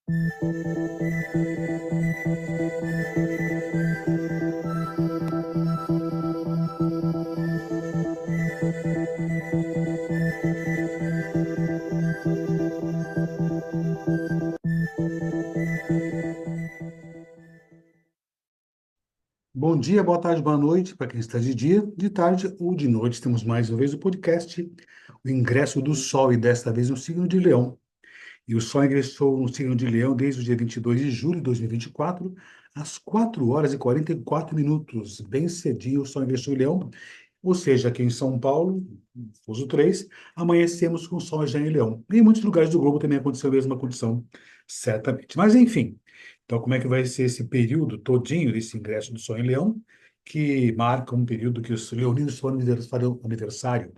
Bom dia, boa tarde, boa noite para quem está de tarde ou de noite. Temos mais uma vez o podcast, o ingresso do Sol, e desta vez no signo de Leão. E o Sol ingressou no signo de Leão desde o dia 22 de julho de 2024, às 4 horas e 44 minutos. Bem cedinho o Sol ingressou em Leão, ou seja, aqui em São Paulo, fuso 3, amanhecemos com o Sol já em Leão. E em muitos lugares do globo também aconteceu a mesma condição, certamente. Mas, enfim, então como é que vai ser esse período todinho desse ingresso do Sol em Leão, que marca um período que os leoninos farão aniversário.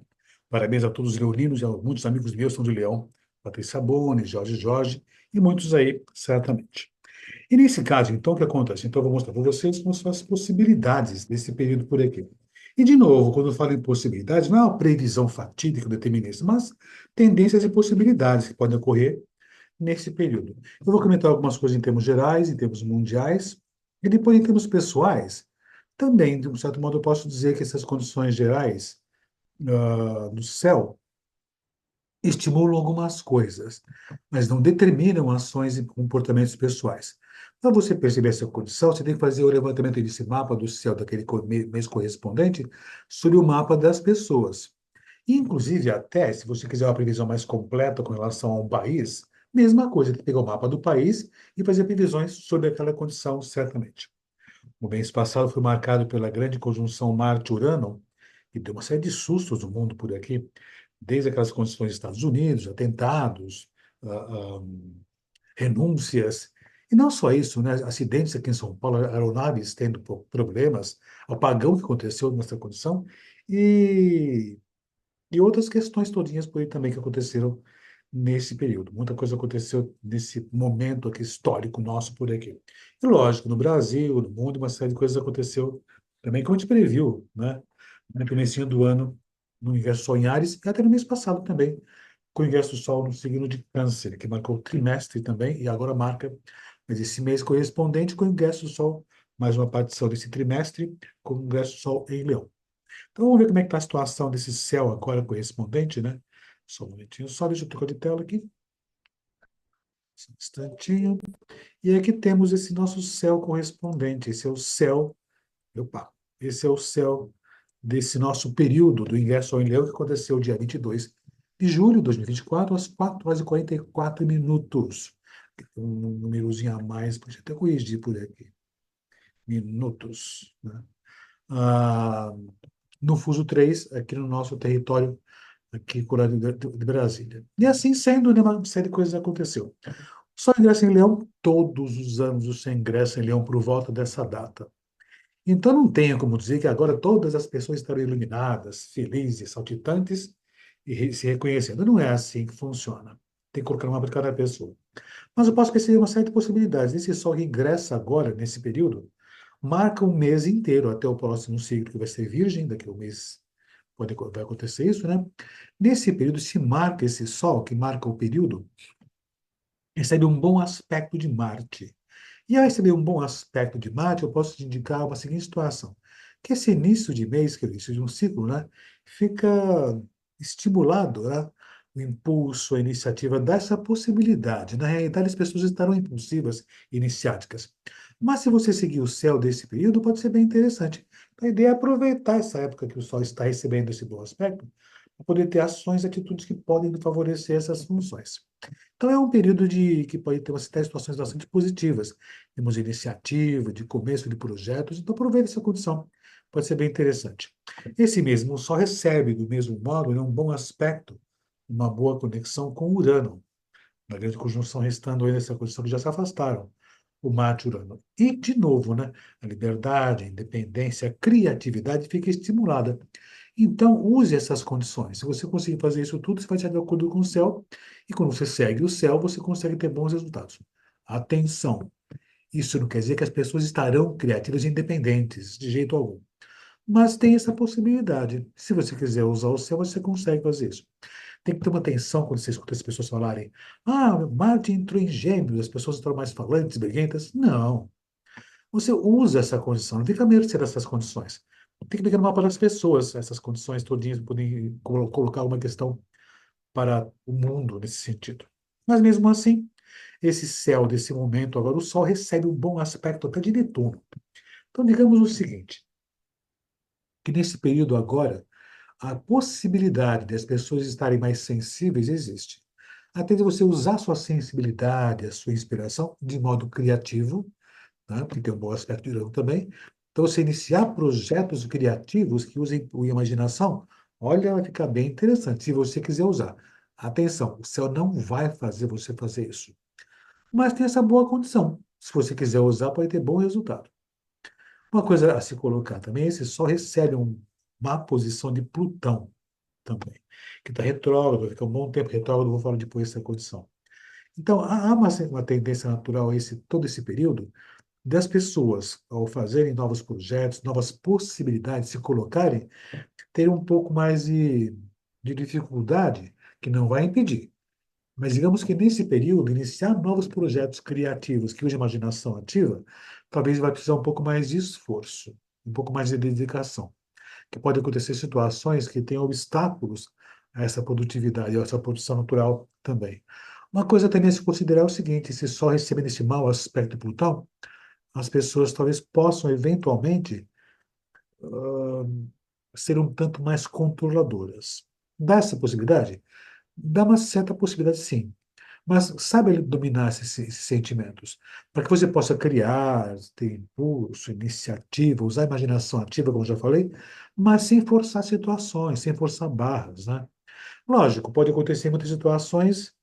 Parabéns a todos os leoninos, e muitos amigos meus são de Leão, Patrícia Boni, Jorge e muitos aí, certamente. E nesse caso, então, o que acontece? Então, eu vou mostrar para vocês como são as possibilidades desse período por aqui. E, de novo, quando eu falo em possibilidades, não é uma previsão fatídica determinista, mas tendências e possibilidades que podem ocorrer nesse período. Eu vou comentar algumas coisas em termos gerais, em termos mundiais, e depois em termos pessoais. Também, de um certo modo, eu posso dizer que essas condições gerais do céu estimulam algumas coisas, mas não determinam ações e comportamentos pessoais. Para você perceber essa condição, você tem que fazer o levantamento desse mapa do céu daquele mês correspondente sobre o mapa das pessoas. E, inclusive, até se você quiser uma previsão mais completa com relação a um país, mesma coisa, tem que pegar o mapa do país e fazer previsões sobre aquela condição, certamente. O mês passado foi marcado pela grande conjunção Marte-Urano, que deu uma série de sustos no mundo por aqui, desde aquelas condições dos Estados Unidos, atentados, ah, ah, renúncias, e não só isso, né? Acidentes aqui em São Paulo, aeronaves tendo problemas, apagão que aconteceu nessa condição, e, e outras questões todinhas por aí também que aconteceram nesse período. Muita coisa aconteceu nesse momento aqui histórico nosso por aqui. E lógico, no Brasil, no mundo, uma série de coisas aconteceu também, como a gente previu, né? No comecinho do ano, no universo Sol em Áries, e até no mês passado também, com o ingresso do Sol no signo de Câncer, que marcou o trimestre também, e agora marca, mas esse mês correspondente com o ingresso do Sol, mais uma partição desse trimestre, com o ingresso do Sol em Leão. Então vamos ver como é que está a situação desse céu agora correspondente, né? Só um momentinho, só deixa eu trocar de tela aqui, só um instantinho. E aqui temos esse nosso céu correspondente, esse é o céu, opa, esse é o céu desse nosso período do ingresso ao Leão, que aconteceu dia 22 de julho de 2024, às 4 horas e 44 minutos. Tem um númerozinho a mais, deixa eu até corrigir por aqui. Minutos, né? Ah, no fuso 3, aqui no nosso território, aqui colado de Brasília. E assim sendo, né, uma série de coisas aconteceu. Só ingressa em Leão todos os anos, o Só ingressa em Leão por volta dessa data. Então não tenha como dizer que agora todas as pessoas estarão iluminadas, felizes, saltitantes e se reconhecendo. Não é assim que funciona. Tem que colocar uma para cada pessoa. Mas eu posso perceber uma série de possibilidades. Esse sol que ingressa agora, nesse período, marca um mês inteiro até o próximo signo, que vai ser Virgem, daqui a um mês vai acontecer isso, né? Nesse período, se marca esse sol, que marca o período, recebe um bom aspecto de Marte. E ao receber um bom aspecto de Marte, eu posso te indicar uma seguinte situação, que esse início de mês, que é o início de um ciclo, né, fica estimulado, né, o impulso, a iniciativa dessa possibilidade. Na realidade, as pessoas estarão impulsivas, iniciáticas. Mas se você seguir o céu desse período, pode ser bem interessante. A ideia é aproveitar essa época que o Sol está recebendo esse bom aspecto, para poder ter ações e atitudes que podem favorecer essas funções. Então, é um período que pode ter uma série de situações bastante positivas. Temos iniciativa, de começo de projetos, então aproveite essa condição. Pode ser bem interessante. Esse mesmo Sol recebe, do mesmo modo, né, um bom aspecto, uma boa conexão com Urano, na grande conjunção restando aí nessa condição que já se afastaram, o Marte e Urano. E, de novo, né, a liberdade, a independência, a criatividade fica estimulada. Então, use essas condições. Se você conseguir fazer isso tudo, você vai estar de acordo com o céu, e quando você segue o céu, você consegue ter bons resultados. Atenção! Isso não quer dizer que as pessoas estarão criativas e independentes, de jeito algum. Mas tem essa possibilidade. Se você quiser usar o céu, você consegue fazer isso. tem que ter uma atenção quando você escuta as pessoas falarem: ah, Marte entrou em Gêmeos, as pessoas estão mais falantes, briguentas. Não. Você usa essa condição, não fica à mercê dessas condições. Tem que pegar no mapa das pessoas, essas condições todinhas, poder colocar uma questão para o mundo nesse sentido. Mas mesmo assim, esse céu desse momento, agora o Sol recebe um bom aspecto até de Netuno. Então, digamos o seguinte, que nesse período agora, a possibilidade das pessoas estarem mais sensíveis existe. Até de você usar a sua sensibilidade, a sua inspiração, de modo criativo, né? Que tem um bom aspecto de Urano também. Então, você iniciar projetos criativos que usem a imaginação, olha, vai ficar bem interessante, se você quiser usar. Atenção, o céu não vai fazer você fazer isso. Mas tem essa boa condição. Se você quiser usar, pode ter bom resultado. Uma coisa a se colocar também, esse Sol recebe uma posição de Plutão também, que está retrógrado, fica um bom tempo retrógrado, vou falar depois dessa condição. Então, há uma tendência natural todo esse período das pessoas, ao fazerem novos projetos, novas possibilidades, se colocarem, terem um pouco mais de dificuldade, que não vai impedir. Mas digamos que nesse período, iniciar novos projetos criativos que usem imaginação ativa, talvez vai precisar um pouco mais de esforço, um pouco mais de dedicação. Que pode acontecer situações que têm obstáculos a essa produtividade, a essa produção natural também. Uma coisa também a se considerar é o seguinte: se só recebendo esse mau aspecto de Plutão, as pessoas talvez possam eventualmente ser um tanto mais controladoras. Dá essa possibilidade? Dá uma certa possibilidade, sim. Mas sabe dominar esses sentimentos, para que você possa criar, ter impulso, iniciativa, usar a imaginação ativa, como eu já falei, mas sem forçar situações, sem forçar barras, né? Lógico, pode acontecer em muitas situações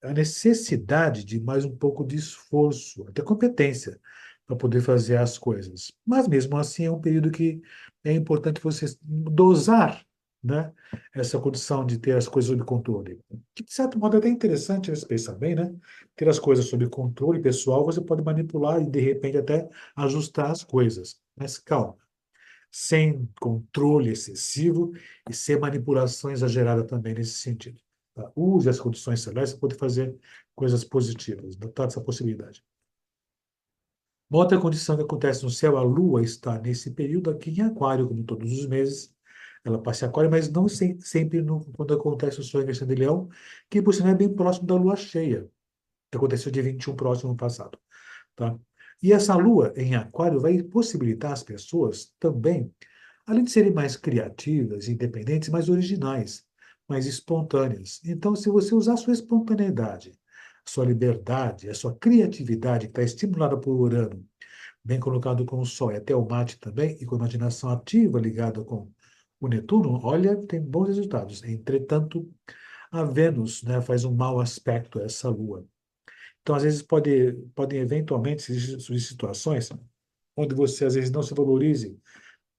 a necessidade de mais um pouco de esforço, até competência, para poder fazer as coisas. Mas mesmo assim é um período que é importante você dosar, né, essa condição de ter as coisas sob controle. Que, de certo modo, é até interessante você pensar bem, né? Ter as coisas sob controle pessoal, você pode manipular e, de repente, até ajustar as coisas. Mas calma, sem controle excessivo e sem manipulação exagerada também nesse sentido. Tá? Use as condições celestes para poder fazer coisas positivas, notar essa possibilidade. Uma outra condição que acontece no céu, a Lua está nesse período aqui em Aquário, como todos os meses. Ela passa em Aquário, mas não sempre quando acontece o Sol em de Leão, que por sinal é bem próximo da Lua cheia, que aconteceu dia 21 próximo ano passado. Tá? E essa Lua em Aquário vai possibilitar às pessoas também, além de serem mais criativas, independentes, mais originais, mais espontâneas. Então, se você usar a sua espontaneidade, a sua liberdade, a sua criatividade, que está estimulada por Urano, bem colocado com o Sol, e até o Marte também, e com a imaginação ativa ligada com o Netuno, olha, tem bons resultados. Entretanto, a Vênus, né, faz um mau aspecto a essa Lua. Então, às vezes, podem eventualmente surgir situações onde você, às vezes, não se valorize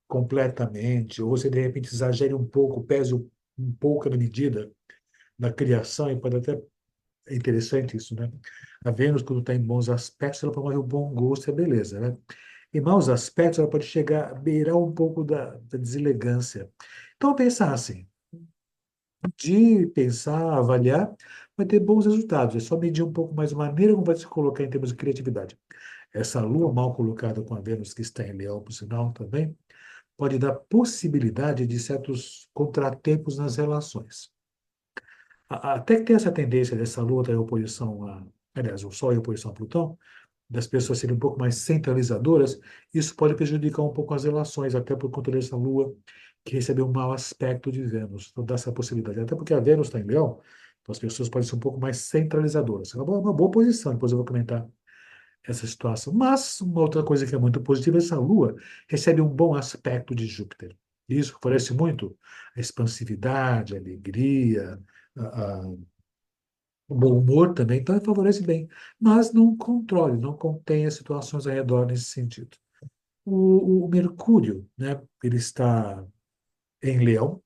completamente, ou você de repente exagere um pouco, pese um pouco na medida da criação, e pode até, é interessante isso, né? A Vênus, quando está em bons aspectos, ela promove o bom gosto e a beleza, né? Em maus aspectos, ela pode chegar a beirar um pouco da deselegância. Então, pensar assim, de pensar, avaliar, vai ter bons resultados. É só medir um pouco mais a maneira como vai se colocar em termos de criatividade. Essa lua mal colocada com a Vênus, que está em Leão, por sinal, também, pode dar possibilidade de certos contratempos nas relações. Até que tem essa tendência dessa Lua estar em oposição aliás, o Sol em oposição a Plutão, das pessoas serem um pouco mais centralizadoras, isso pode prejudicar um pouco as relações, até por conta dessa Lua que recebeu um mau aspecto de Vênus. Então, dá essa possibilidade. Até porque a Vênus está em Leão, então as pessoas podem ser um pouco mais centralizadoras. É uma boa posição, depois eu vou comentar essa situação. Mas uma outra coisa que é muito positiva, essa Lua recebe um bom aspecto de Júpiter. Isso favorece muito a expansividade, a alegria, o bom humor também, então favorece bem. Mas não controle, não contém as situações ao redor nesse sentido. O Mercúrio, né, ele está em Leão,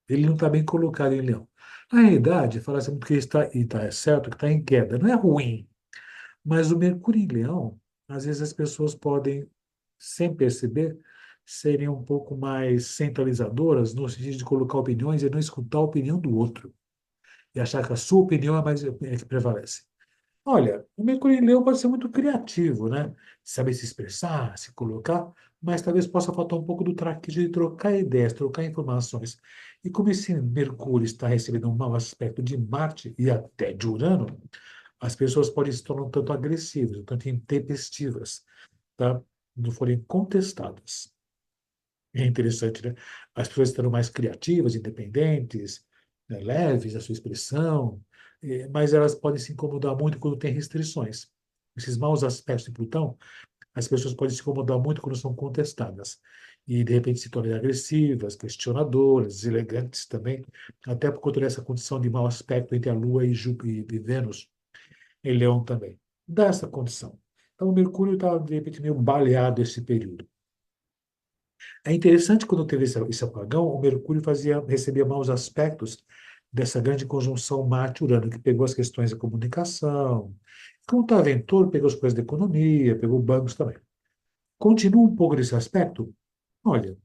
ele não está bem colocado em Leão. Na realidade, fala-se muito que ele está, e está é certo, que está em queda. Não é ruim, mas o Mercúrio em Leão, às vezes as pessoas podem, sem perceber, serem um pouco mais centralizadoras, no sentido de colocar opiniões e não escutar a opinião do outro. e achar que a sua opinião é que prevalece. Olha, o Mercúrio em Leão pode ser muito criativo, né? Saber se expressar, se colocar, mas talvez possa faltar um pouco do traque de trocar ideias, trocar informações. E como esse Mercúrio está recebendo um mau aspecto de Marte e até de Urano, as pessoas podem se tornar um tanto agressivas, um tanto intempestivas, tá? Não forem contestadas. É interessante, né? As pessoas estarão mais criativas, independentes, né, leves a sua expressão, mas elas podem se incomodar muito quando tem restrições. Esses maus aspectos de Plutão, as pessoas podem se incomodar muito quando são contestadas. E, de repente, se tornarem agressivas, questionadoras, deselegantes também, até por conta dessa condição de mau aspecto entre a Lua e, e Vênus em Leão também. Dá essa condição. Então, o Mercúrio está, de repente, meio baleado esse período. É interessante quando teve esse apagão, o Mercúrio recebia maus aspectos dessa grande conjunção Marte-Urano, que pegou as questões da comunicação. Como está ventor, pegou as coisas da economia, pegou bancos também. Continua um pouco desse aspecto? Olha,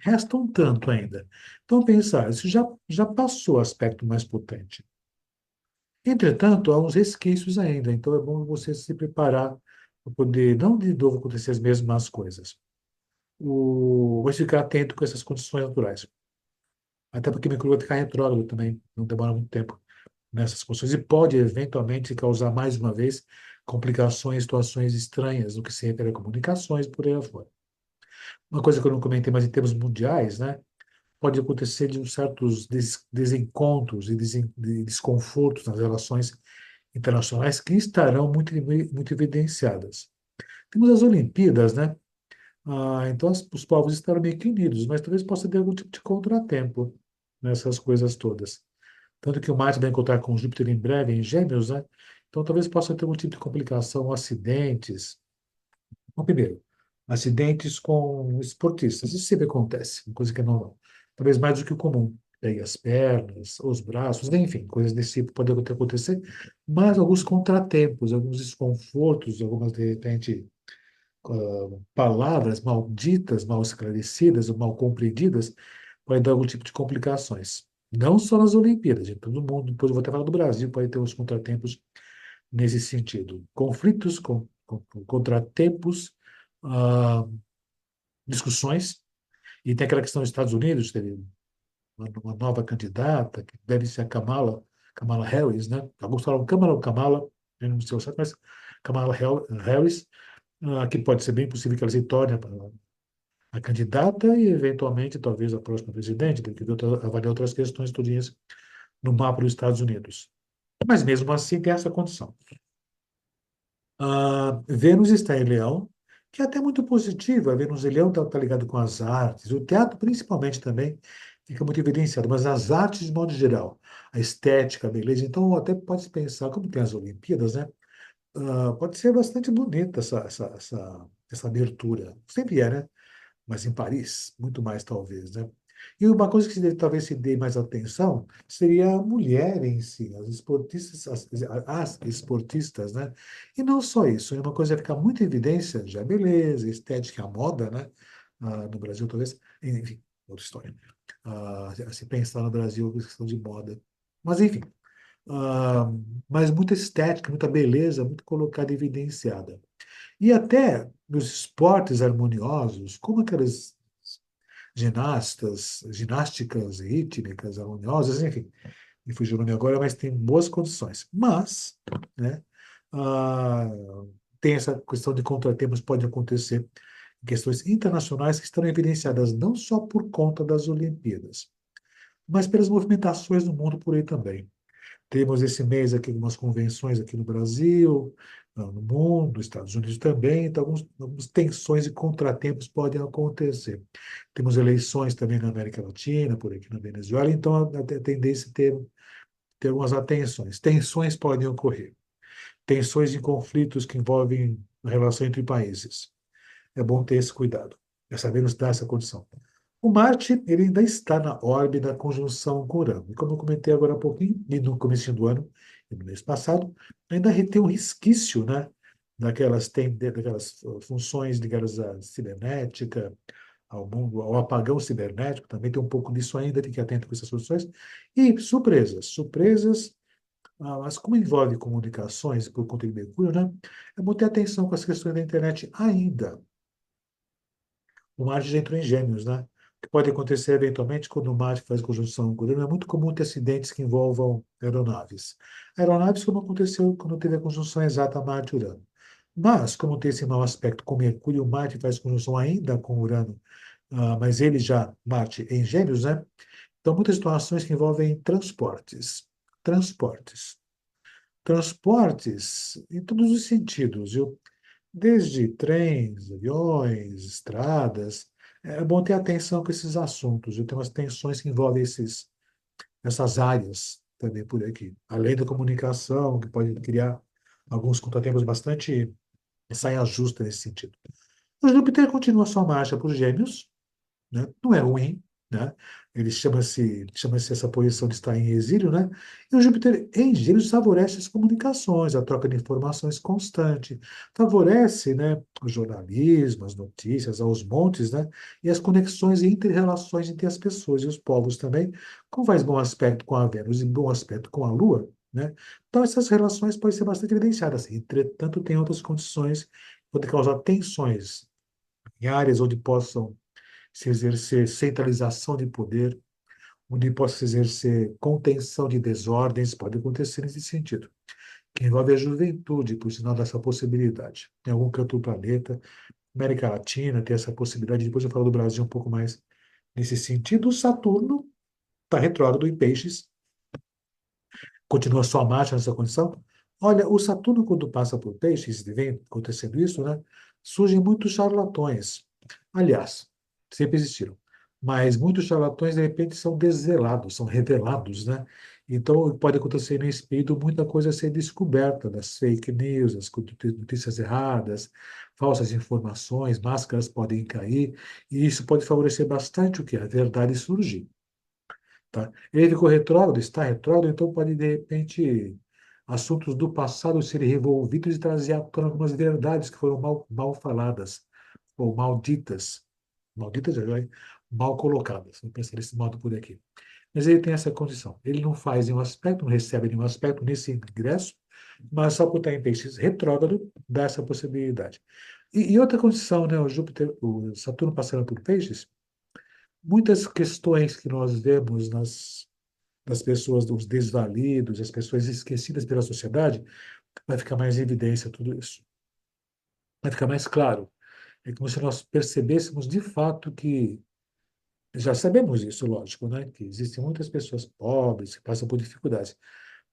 resta um tanto ainda. Então, pensar, isso já passou o aspecto mais potente. Entretanto, há uns resquícios ainda, então é bom você se preparar para poder, não de novo acontecer as mesmas coisas. Mas ficar atento com essas condições naturais. Até porque Mercúrio vai ficar retrógrado também, não demora muito tempo nessas condições, e pode eventualmente causar mais uma vez complicações, situações estranhas no que se refere a comunicações, por aí afora. Uma coisa que eu não comentei, mas em termos mundiais, né, pode acontecer de uns certos desencontros e de desconfortos nas relações internacionais que estarão muito evidenciadas. Temos as Olimpíadas, né? Então os povos estarão meio que unidos, mas talvez possa ter algum tipo de contratempo nessas coisas todas. Tanto que o Marte vai encontrar com Júpiter em breve, em Gêmeos, né? Então talvez possa ter algum tipo de complicação, acidentes. Bom, primeiro, acidentes com esportistas. Isso sempre acontece, uma coisa que é normal. Talvez mais do que o comum. Pegue as pernas, os braços, enfim, coisas desse tipo podem acontecer, mas alguns contratempos, alguns desconfortos, algumas, de repente, palavras malditas, mal esclarecidas ou mal compreendidas, podem dar algum tipo de complicações. Não só nas Olimpíadas, em todo mundo. Depois eu vou até falar do Brasil, pode ter uns contratempos nesse sentido. Conflitos, contratempos, ah, discussões. E tem aquela questão dos Estados Unidos, teve uma nova candidata, que deve ser a Kamala Harris, né? Alguns falam Kamala ou Kamala, eu não sei o certo, mas Kamala Harris, que pode ser bem possível que ela se torne a candidata e, eventualmente, talvez a próxima presidente, tem que ver avaliar outras questões tudinhas no mapa dos Estados Unidos. Mas, mesmo assim, tem essa condição. Vênus está em Leão, que é até muito positiva. A Vênus em Leão está ligado com as artes, o teatro principalmente também fica muito evidenciado, mas as artes de modo geral, a estética, a beleza. Então, até pode se pensar, como tem as Olimpíadas, né? Pode ser bastante bonita essa abertura. Sempre é, né? Mas em Paris, muito mais talvez, né? E uma coisa que talvez se dê mais atenção seria a mulher em si, as esportistas, as esportistas, né? E não só isso, é uma coisa que fica muito em evidência, já a beleza, a estética, a moda, né? No Brasil, talvez, enfim, outra história. Se pensar no Brasil, questão de moda. Mas, enfim, ah, mas muita estética, muita beleza, muito colocada, evidenciada. E até nos esportes harmoniosos, como aquelas ginásticas rítmicas, harmoniosas, enfim, me fugiu o nome agora, mas tem boas condições. Mas, né, ah, tem essa questão de contratempos, pode acontecer em questões internacionais que estão evidenciadas não só por conta das Olimpíadas, mas pelas movimentações no mundo por aí também. Temos esse mês aqui algumas convenções aqui no Brasil, no mundo, nos Estados Unidos também, então algumas tensões e contratempos podem acontecer. Temos eleições também na América Latina, por aqui na Venezuela, então a tendência é ter algumas atenções. Tensões podem ocorrer, tensões e conflitos que envolvem a relação entre países. É bom ter esse cuidado, é saber nos dar essa condição. O Marte, ele ainda está na órbita da conjunção com Urano. E como eu comentei agora há pouquinho, e no começo do ano, e no mês passado, ainda tem um resquício, né, daquelas funções ligadas à cibernética, ao mundo, ao apagão cibernético, também tem um pouco disso ainda, tem que ir atento com essas soluções. E surpresas, mas como envolve comunicações por conta de Mercúrio, né? É bom ter atenção com as questões da internet ainda. O Marte já entrou em Gêmeos, né? O que pode acontecer eventualmente quando o Marte faz conjunção com Urano, é muito comum ter acidentes que envolvam aeronaves. Aeronaves, como aconteceu quando teve a conjunção exata Marte-Urano. Mas, como tem esse mau aspecto com Mercúrio, o Marte faz conjunção ainda com Urano, mas ele já, Marte, em Gêmeos, né? Então, muitas situações que envolvem transportes. Transportes. Transportes em todos os sentidos, viu? Desde trens, aviões, estradas. É bom ter atenção com esses assuntos. Eu tenho umas tensões que envolvem essas áreas também por aqui. Além da comunicação, que pode criar alguns contratempos bastante saia justa nesse sentido. O Júpiter continua sua marcha por Gêmeos, né? Não é ruim, né? Ele chama-se essa posição de estar em exílio, né? E o Júpiter em Gêmeos favorece as comunicações, a troca de informações constante, favorece, né, o jornalismo, as notícias, aos montes, né? E as conexões e inter-relações entre as pessoas e os povos também, como faz bom aspecto com a Vênus e bom aspecto com a Lua, né? Então essas relações podem ser bastante evidenciadas. Entretanto, tem outras condições que podem causar tensões em áreas onde possam se exercer centralização de poder, onde possa se exercer contenção de desordens, pode acontecer nesse sentido, que envolve a juventude, por sinal dessa possibilidade. Em algum canto do planeta, América Latina tem essa possibilidade, depois eu falo do Brasil um pouco mais nesse sentido. O Saturno está retrógrado em Peixes, continua sua marcha nessa condição. Olha, o Saturno, quando passa por Peixes, e vem acontecendo isso, né, surgem muitos charlatões. Aliás, sempre existiram. Mas muitos charlatões, de repente, são desvelados, são revelados, né? Então, pode acontecer nesse período muita coisa ser descoberta das fake news, as notícias erradas, falsas informações, máscaras podem cair, e isso pode favorecer bastante o que? A verdade surgir. Tá? Ele ficou retrógrado, está retrógrado, então pode, de repente, assuntos do passado serem revolvidos e trazer à tona algumas verdades que foram mal faladas, ou malditas. Malditas, já é mal colocadas. Vou pensar desse modo por aqui. Mas ele tem essa condição. Ele não faz nenhum aspecto, não recebe nenhum aspecto nesse ingresso, mas só por estar em peixes retrógrado, dá essa possibilidade. E outra condição, né? O Júpiter, o Saturno passando por peixes, muitas questões que nós vemos das pessoas, dos desvalidos, as pessoas esquecidas pela sociedade, vai ficar mais em evidência tudo isso. Vai ficar mais claro. É como se nós percebêssemos de fato que, já sabemos isso, lógico, né? Que existem muitas pessoas pobres que passam por dificuldades,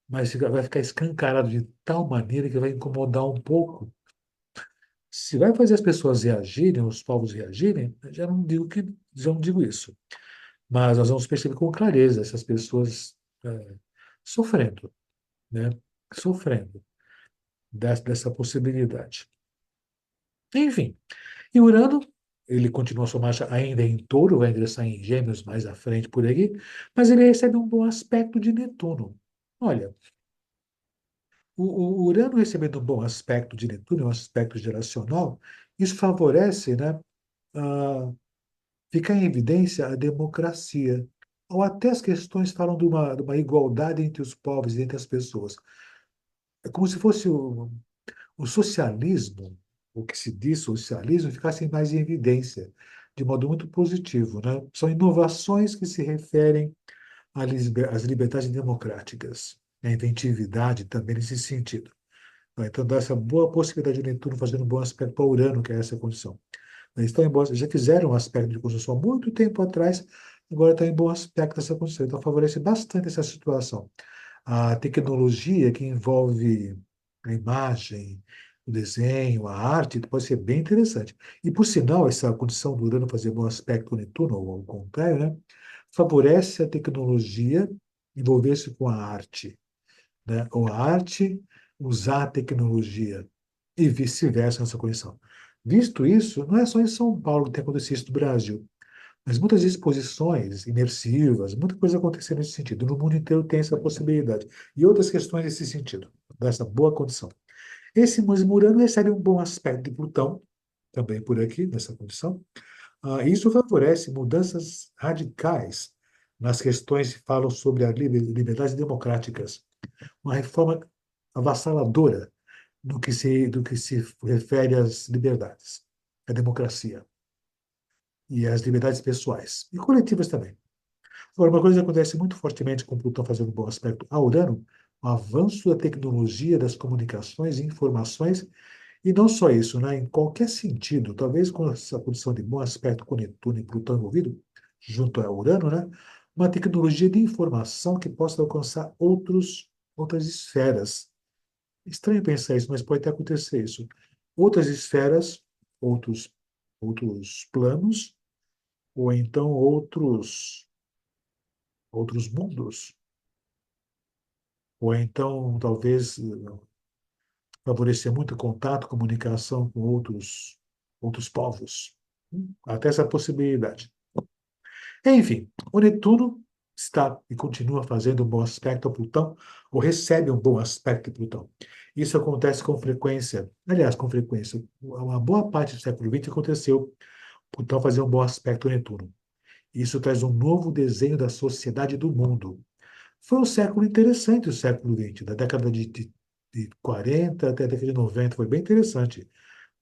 mas vai ficar escancarado de tal maneira que vai incomodar um pouco. Se vai fazer as pessoas reagirem, os povos reagirem, já não digo isso. Mas nós vamos perceber com clareza essas pessoas sofrendo, né? Sofrendo dessa possibilidade. Enfim, e Urano, ele continua sua marcha ainda em Touro, vai ingressar em Gêmeos mais à frente por aí, mas ele recebe um bom aspecto de Netuno. Olha, o Urano recebendo um bom aspecto de Netuno, um aspecto geracional, isso favorece, né, a ficar em evidência a democracia, ou até as questões falam de uma igualdade entre os povos e entre as pessoas. É como se fosse o socialismo, o que se diz socialismo, ficasse mais em evidência, de modo muito positivo, né? São inovações que se referem às liberdades democráticas, à inventividade também nesse sentido. Então, dá essa boa possibilidade de Netuno fazendo um bom aspecto para Urano, que é essa condição. Eles estão já fizeram um aspecto de conjunção há muito tempo atrás, agora está em bom aspecto essa condição. Então, favorece bastante essa situação. A tecnologia que envolve a imagem, o desenho, a arte, pode ser bem interessante. E, por sinal, essa condição do Urano fazer bom aspecto com Netuno, ou ao contrário, né, favorece a tecnologia envolver-se com a arte, né, ou a arte usar a tecnologia, e vice-versa nessa condição. Visto isso, não é só em São Paulo que tem acontecido isso no Brasil. Mas muitas exposições imersivas, muita coisa acontecendo nesse sentido. No mundo inteiro tem essa possibilidade. E outras questões nesse sentido, dessa boa condição. Esse mesmo Urano recebe um bom aspecto de Plutão, também por aqui, nessa condição. Isso favorece mudanças radicais nas questões que falam sobre as liberdades democráticas, uma reforma avassaladora do que se refere às liberdades, à democracia e às liberdades pessoais e coletivas também. Agora, uma coisa que acontece muito fortemente com Plutão fazendo um bom aspecto a Urano, o avanço da tecnologia das comunicações e informações, e não só isso, né? Em qualquer sentido, talvez com essa condição de bom aspecto com Netuno e Plutão envolvido, junto a Urano, né? Uma tecnologia de informação que possa alcançar outras esferas. Estranho pensar isso, mas pode até acontecer isso. Outras esferas, outros, outros planos, ou então outros mundos, ou então talvez favorecer muito contato, comunicação com outros povos. Até essa possibilidade. Enfim, o Netuno está e continua fazendo um bom aspecto a Plutão, ou recebe um bom aspecto a Plutão. Isso acontece com frequência, aliás, com frequência, uma boa parte do século XX aconteceu Plutão fazer um bom aspecto a Netuno. Isso traz um novo desenho da sociedade do mundo. Foi um século interessante, o século XX, da década de 40 até a década de 90, foi bem interessante.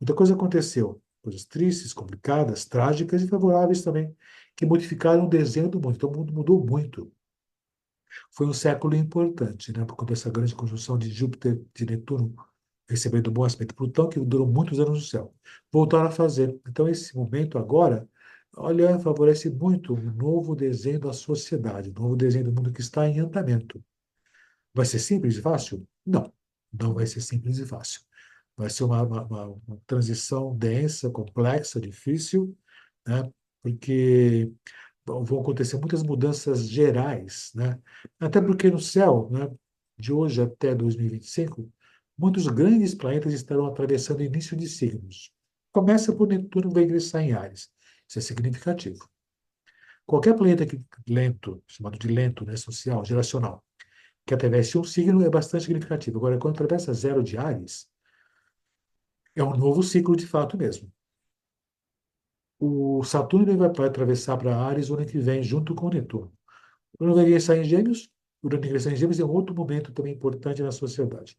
Muita coisa aconteceu, coisas tristes, complicadas, trágicas e favoráveis também, que modificaram o desenho do mundo. Então, o mundo mudou muito. Foi um século importante, né, por conta dessa grande conjunção de Júpiter, de Netuno, recebendo um bom aspecto. Plutão, que durou muitos anos no céu. Voltaram a fazer. Então, esse momento agora, olha, favorece muito o novo desenho da sociedade, o novo desenho do mundo que está em andamento. Vai ser simples e fácil? Não, não vai ser simples e fácil. Vai ser uma transição densa, complexa, difícil, né? Porque vão acontecer muitas mudanças gerais, né? Até porque no céu, né, de hoje até 2025, muitos grandes planetas estarão atravessando o início de signos. Começa por Netuno, vai ingressar em Áries. Isso é significativo. Qualquer planeta lento, chamado de lento, né, social, geracional, que atravesse um signo é bastante significativo. Agora, quando atravessa zero de Áries, é um novo ciclo de fato mesmo. O Saturno ele vai atravessar para Áries o ano que vem, junto com o Netuno. Urano vai ingressar em Gêmeos. Urano ingressar em Gêmeos é um outro momento também importante na sociedade.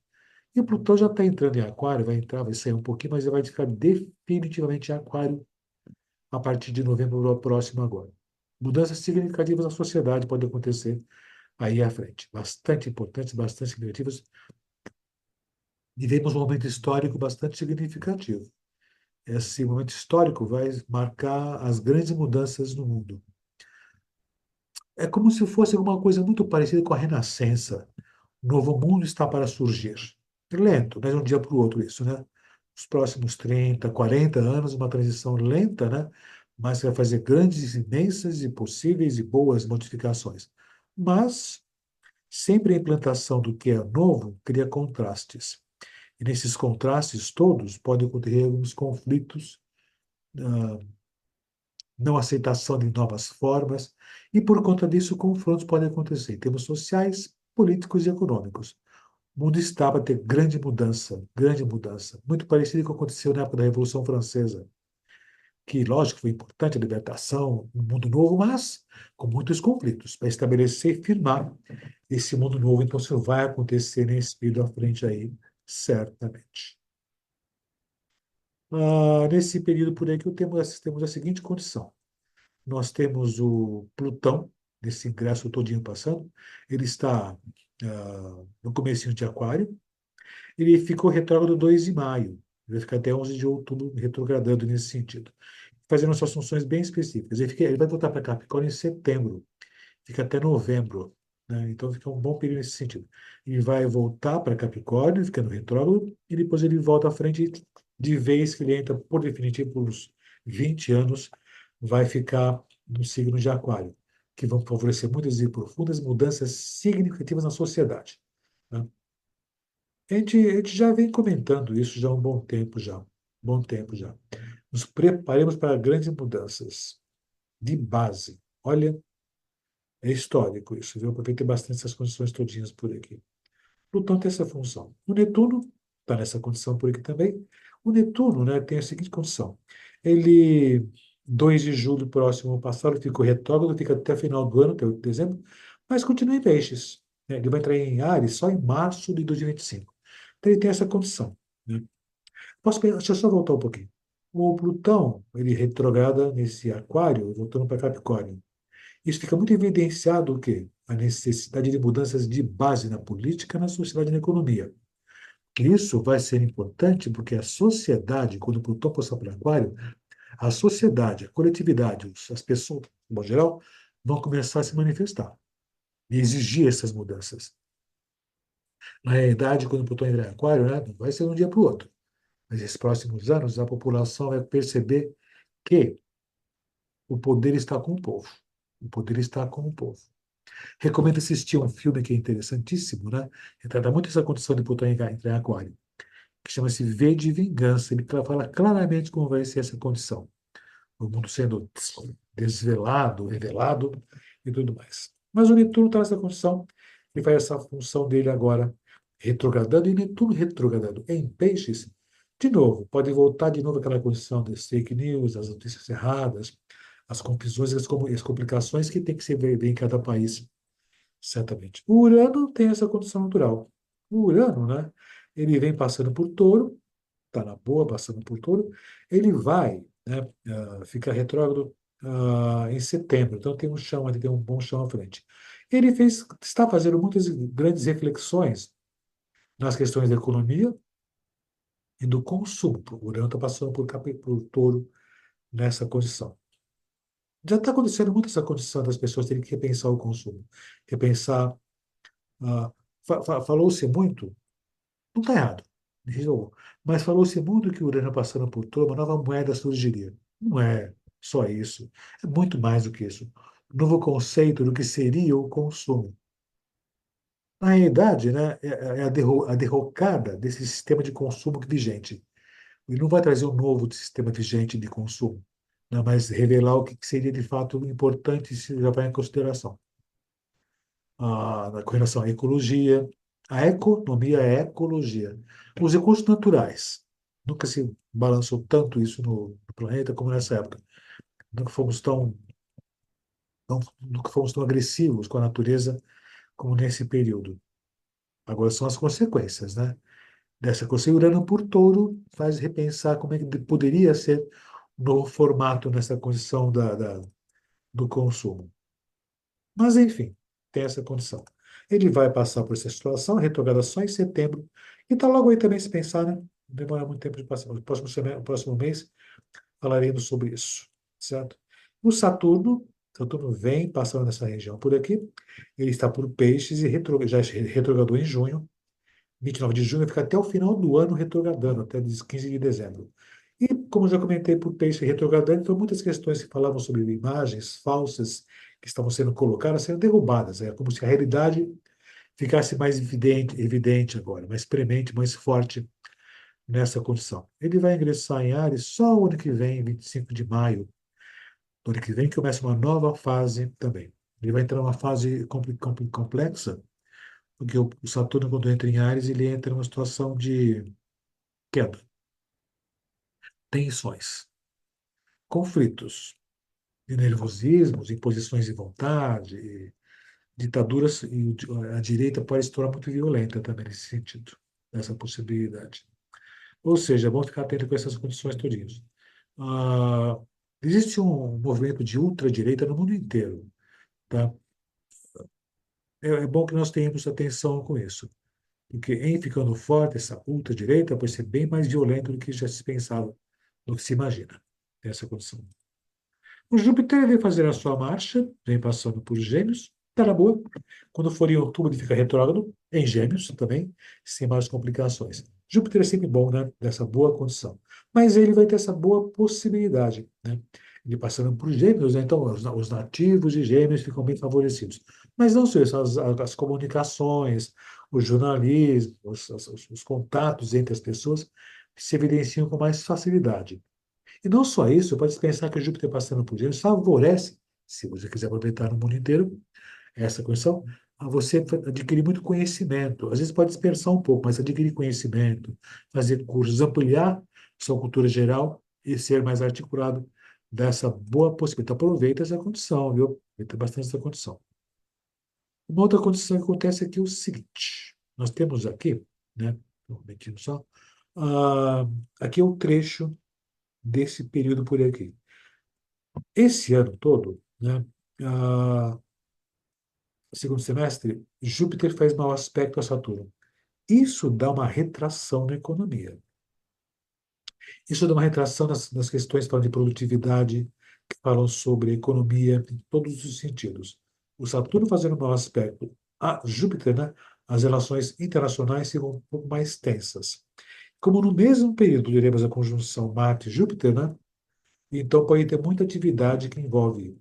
E o Plutão já está entrando em Aquário, vai entrar, vai sair um pouquinho, mas ele vai ficar definitivamente em Aquário a partir de novembro próximo agora. Mudanças significativas na sociedade podem acontecer aí à frente. Bastante importantes, bastante significativas. Vivemos um momento histórico bastante significativo. Esse momento histórico vai marcar as grandes mudanças no mundo. É como se fosse alguma coisa muito parecida com a Renascença. O novo mundo está para surgir. Lento, mas de um dia para o outro isso, né? Os próximos 30, 40 anos, uma transição lenta, né? Mas vai fazer grandes, imensas e possíveis e boas modificações. Mas sempre a implantação do que é novo cria contrastes. E nesses contrastes todos podem ocorrer alguns conflitos, ah, não aceitação de novas formas, e por conta disso confrontos podem acontecer em termos sociais, políticos e econômicos. O mundo está para ter grande mudança, muito parecido com o que aconteceu na época da Revolução Francesa, que, lógico, foi importante a libertação, um mundo novo, mas com muitos conflitos, para estabelecer e firmar esse mundo novo. Então, isso vai acontecer nesse período à frente aí, certamente. Nesse período por aí que temos a seguinte condição. Nós temos o Plutão, nesse ingresso todinho passando, ele está no comecinho de Aquário, ele ficou retrógrado 2 de maio, ele vai ficar até 11 de outubro retrogradando nesse sentido, fazendo suas funções bem específicas. Ele vai voltar para Capricórnio em setembro, fica até novembro, né? Então fica um bom período nesse sentido. Ele vai voltar para Capricórnio, ficando retrógrado, e depois ele volta à frente de vez que ele entra, por definitivo, por uns 20 anos, vai ficar no signo de Aquário, que vão favorecer muitas e profundas mudanças significativas na sociedade, né? A gente já vem comentando isso já há um bom tempo já, bom tempo já. Nos preparemos para grandes mudanças de base. Olha, é histórico isso, viu? Porque tem bastante essas condições todinhas por aqui. Plutão tem essa função. O Netuno está nessa condição por aqui também. O Netuno, né, tem a seguinte condição. Ele 2 de julho próximo passado, ficou retrógrado, fica até final do ano, até 8 de dezembro, mas continua em peixes, né? Ele vai entrar em Áries só em março de 2025. Então ele tem essa condição, né? Deixa eu só voltar um pouquinho. O Plutão, ele retrograda nesse aquário, voltando para Capricórnio. Isso fica muito evidenciado o quê? A necessidade de mudanças de base na política, na sociedade e na economia. Isso vai ser importante porque a sociedade, quando Plutão passar para Aquário, a sociedade, a coletividade, as pessoas, de modo geral, vão começar a se manifestar e exigir essas mudanças. Na realidade, quando Plutão entrar em Aquário, né, não vai ser de um dia para o outro. Mas nesses próximos anos, a população vai perceber que o poder está com o povo. O poder está com o povo. Recomendo assistir um filme que é interessantíssimo, né? Retrata muito essa condição de Plutão entrar em Aquário, que chama-se V de Vingança. Ele fala claramente como vai ser essa condição. O mundo sendo desvelado, revelado e tudo mais. Mas o Netuno está nessa condição, ele faz essa função dele agora retrogradando, e Netuno retrogradando em peixes, de novo, pode voltar de novo àquela condição das fake news, as notícias erradas, as confusões e as complicações que tem que se ver em cada país, certamente. O Urano tem essa condição natural. O Urano, né, ele vem passando por Touro, está na boa, passando por Touro, ele vai, né, ficar retrógrado em setembro, então tem um chão, ele tem um bom chão à frente. Está fazendo muitas grandes reflexões nas questões da economia e do consumo. O Urano está passando por Touro nessa condição. Já está acontecendo muito essa condição das pessoas terem que repensar o consumo, repensar. ah, Falou-se muito. Não está errado, resolveu. Mas falou-se muito que o Urano passando por toda uma nova moeda surgiria. Não é só isso. É muito mais do que isso. Um novo conceito do que seria o consumo. Na realidade, né, é a derrocada desse sistema de consumo vigente. Ele não vai trazer um novo sistema vigente de consumo, né, mas revelar o que seria de fato importante se levar em consideração. Com relação à ecologia. A economia é ecologia. Os recursos naturais. Nunca se balançou tanto isso no planeta como nessa época. Nunca fomos tão agressivos com a natureza como nesse período. Agora são as consequências, né? Dessa coisa. Urano por touro faz repensar como é que poderia ser um novo formato nessa condição do consumo. Mas, enfim, tem essa condição. Ele vai passar por essa situação, retrograda só em setembro, e está logo aí também se pensar, né? Não demora muito tempo de passar. O próximo mês falaremos sobre isso, certo? O Saturno vem passando nessa região por aqui, ele está por peixes e já retrogradou em junho, 29 de junho, fica até o final do ano retrogradando, até 15 de dezembro. E, como já comentei, por peixe retrogradando, então muitas questões que falavam sobre imagens falsas que estavam sendo colocadas, sendo derrubadas. É como se a realidade ficasse mais evidente agora, mais premente, mais forte nessa condição. Ele vai ingressar em Ares só o ano que vem, 25 de maio. No ano que vem começa uma nova fase também. Ele vai entrar numa fase complexa, porque o Saturno, quando entra em Ares, ele entra numa situação de queda, tensões, conflitos, de nervosismos, imposições de vontade, ditaduras, e a direita pode se tornar muito violenta também nesse sentido, nessa possibilidade. Ou seja, é bom ficar atento com essas condições todinhas. Ah, Existe um movimento de ultradireita no mundo inteiro, tá? É bom que nós tenhamos atenção com isso, porque em ficando forte, essa ultradireita pode ser bem mais violenta do que já se pensava, do que se imagina, nessa condição. O Júpiter vem fazer a sua marcha, vem passando por Gêmeos, está na boa. Quando for em outubro, ele fica retrógrado, em Gêmeos também, sem mais complicações. Júpiter é sempre bom, né? Dessa boa condição. Mas ele vai ter essa boa possibilidade, né? Ele passando por Gêmeos, né? Então os nativos de Gêmeos ficam bem favorecidos. Mas não só isso, as comunicações, o jornalismo, os contatos entre as pessoas se evidenciam com mais facilidade. E não só isso, pode pensar que o Júpiter passando por Gêmeos favorece, se você quiser aproveitar no mundo inteiro, essa condição, a você adquirir muito conhecimento. Às vezes pode dispersar um pouco, mas adquirir conhecimento, fazer cursos, ampliar sua cultura geral e ser mais articulado dessa boa possibilidade. Então, aproveita essa condição, viu? Aproveita bastante essa condição. Uma outra condição que acontece aqui é o seguinte: nós temos aqui, né? Um momentinho só. Ah, aqui é um trecho desse período por aqui. Esse ano todo, né? ah, Segundo semestre, Júpiter faz mau aspecto a Saturno. Isso dá uma retração na economia. Isso dá uma retração nas questões que falam de produtividade, que falam sobre economia, em todos os sentidos. O Saturno fazendo mau aspecto a Júpiter, né? As relações internacionais ficam um pouco mais tensas. Como no mesmo período teremos a conjunção Marte-Júpiter, né? Então pode ter muita atividade que envolve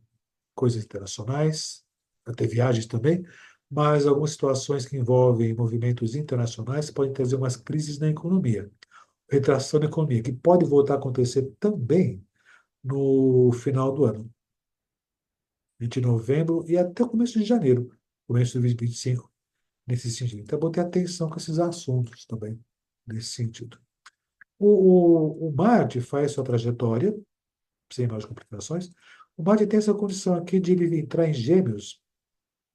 coisas internacionais, até viagens também, mas algumas situações que envolvem movimentos internacionais podem trazer umas crises na economia, retração na economia, que pode voltar a acontecer também no final do ano, 20 de novembro e até o começo de janeiro, começo de 2025, nesse sentido. Então, vou ter atenção com esses assuntos também, nesse sentido. O Marte faz sua trajetória, sem mais complicações. O Marte tem essa condição aqui de ele entrar em Gêmeos.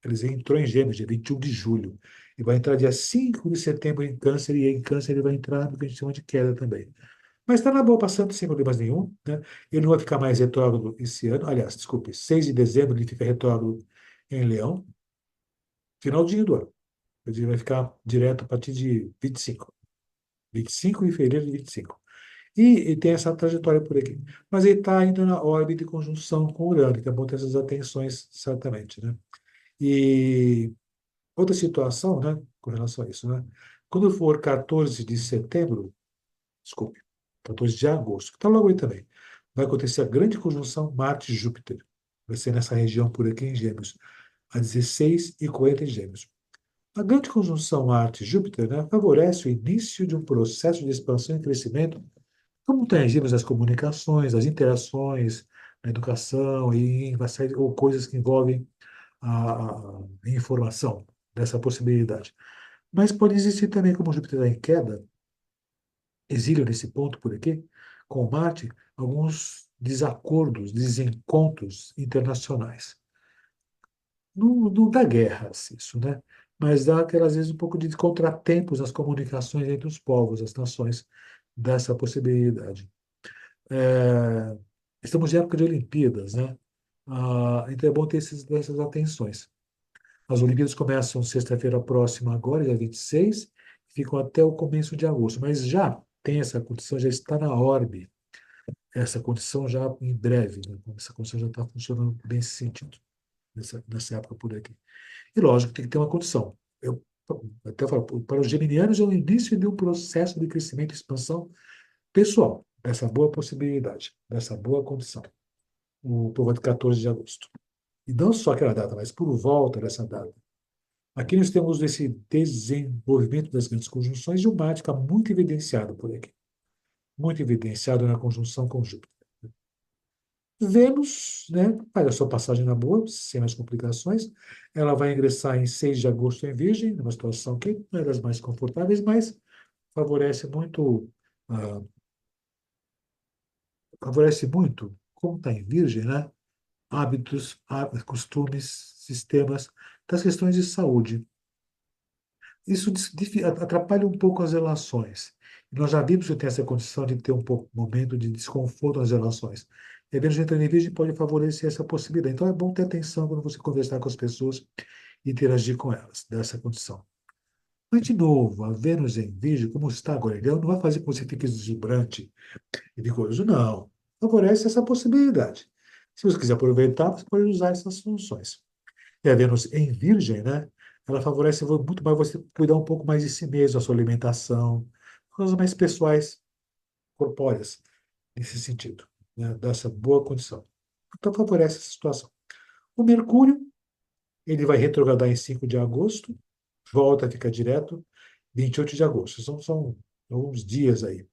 Ele entrou em Gêmeos, dia 21 de julho. E vai entrar dia 5 de setembro em Câncer, e em Câncer ele vai entrar no que a gente chama de queda também. Mas está na boa, passando sem problemas nenhum, né? Ele não vai ficar mais retrógrado esse ano. Aliás, desculpe, 6 de dezembro ele fica retrógrado em Leão, finalzinho do ano. Ele vai ficar direto a partir de 25 de fevereiro de 25. E tem essa trajetória por aqui. Mas ele está ainda na órbita de conjunção com Urano, que é bom ter essas atenções, certamente, né? E outra situação, né, com relação a isso, né? Quando for 14 de setembro, desculpe, 14 de agosto, que está logo aí também, vai acontecer a grande conjunção Marte-Júpiter. Vai ser nessa região por aqui em Gêmeos, a 16h40 em Gêmeos. A grande conjunção Marte-Júpiter, né, favorece o início de um processo de expansão e crescimento, como tangíveis as comunicações, as interações, na educação e em uma série, ou coisas que envolvem a informação dessa possibilidade. Mas pode existir também, como Júpiter está em queda, exílio nesse ponto por aqui, com Marte, alguns desacordos, desencontros internacionais. Não dá guerras isso, né? Mas dá, às vezes, um pouco de contratempos nas comunicações entre os povos, as nações, dessa possibilidade. É, estamos em época de Olimpíadas, né? Então é bom ter essas atenções. As Olimpíadas começam sexta-feira próxima, agora, dia 26, ficam até o começo de agosto, mas já tem essa condição, já está na órbita, essa condição já em breve, né? Essa condição já está funcionando bem nesse sentido, nessa época por aqui. E lógico, tem que ter uma condição. Eu até falo, para os geminianos é o início de um processo de crescimento e expansão pessoal, dessa boa possibilidade, dessa boa condição, por volta de 14 de agosto. E não só aquela data, mas por volta dessa data. Aqui nós temos esse desenvolvimento das grandes conjunções e o Marte fica muito evidenciado por aqui. Muito evidenciado na conjunção com Júpiter. Vênus, né, faz a sua passagem na boa, sem mais complicações. Ela vai ingressar em 6 de agosto em Virgem, numa situação que não é das mais confortáveis, mas favorece muito, ah, como está em Virgem, né, hábitos, costumes, sistemas das questões de saúde. Isso atrapalha um pouco as relações. Nós já vimos que tem essa condição de ter um pouco momento de desconforto nas relações. E a Vênus entrando em Virgem pode favorecer essa possibilidade. Então é bom ter atenção quando você conversar com as pessoas e interagir com elas, dessa condição. Mas, de novo, a Vênus em Virgem, como está agora, ele não vai fazer com que você fique deslumbrante e vigoroso, não. Favorece essa possibilidade. Se você quiser aproveitar, você pode usar essas funções. E a Vênus em Virgem, né? Ela favorece muito mais você cuidar um pouco mais de si mesmo, da sua alimentação, coisas mais pessoais, corpóreas, nesse sentido, né? Dessa boa condição. Então, favorece essa situação. O Mercúrio, ele vai retrogradar em 5 de agosto, volta a ficar direto 28 de agosto. São alguns dias aí.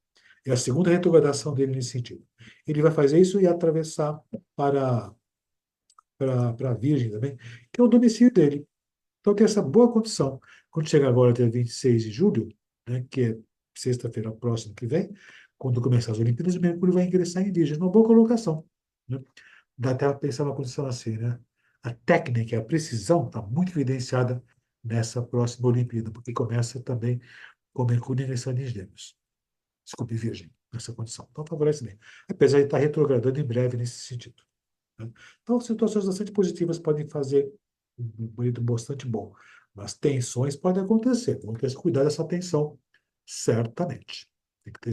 É a segunda retrogradação dele nesse sentido. Ele vai fazer isso e atravessar para, para a Virgem também, que é o domicílio dele. Então tem essa boa condição. Quando chegar agora até 26 de julho, né, que é sexta-feira próxima que vem, quando começar as Olimpíadas, o Mercúrio vai ingressar em Virgem. Uma boa colocação. né? Dá até para pensar uma condição assim, né? A técnica, a precisão está muito evidenciada nessa próxima Olimpíada, porque começa também com Mercúrio ingressando em Gêmeos. Desculpe, Virgem, nessa condição. Então favorece bem. Apesar de estar retrogradando em breve nesse sentido, né? Então, situações bastante positivas podem fazer um bonito bastante bom. Mas tensões podem acontecer. Vamos ter que cuidar dessa tensão, certamente. Tem que ter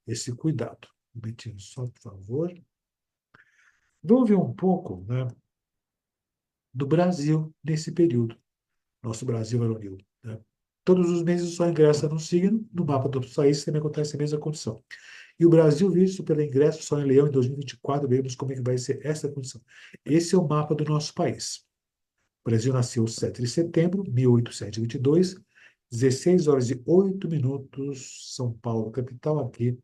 esse cuidado. Um momentinho só, por favor. Vamos ver um pouco, né, do Brasil nesse período. Nosso Brasil varonil, né? Todos os meses o Sol ingressa no signo, no mapa do país também acontece a mesma condição. E o Brasil, visto pelo ingresso do Sol em Leão em 2024, veremos como é que vai ser essa condição. Esse é o mapa do nosso país. O Brasil nasceu 7 de setembro de 1822, 16 horas e 8 minutos, São Paulo, capital, aqui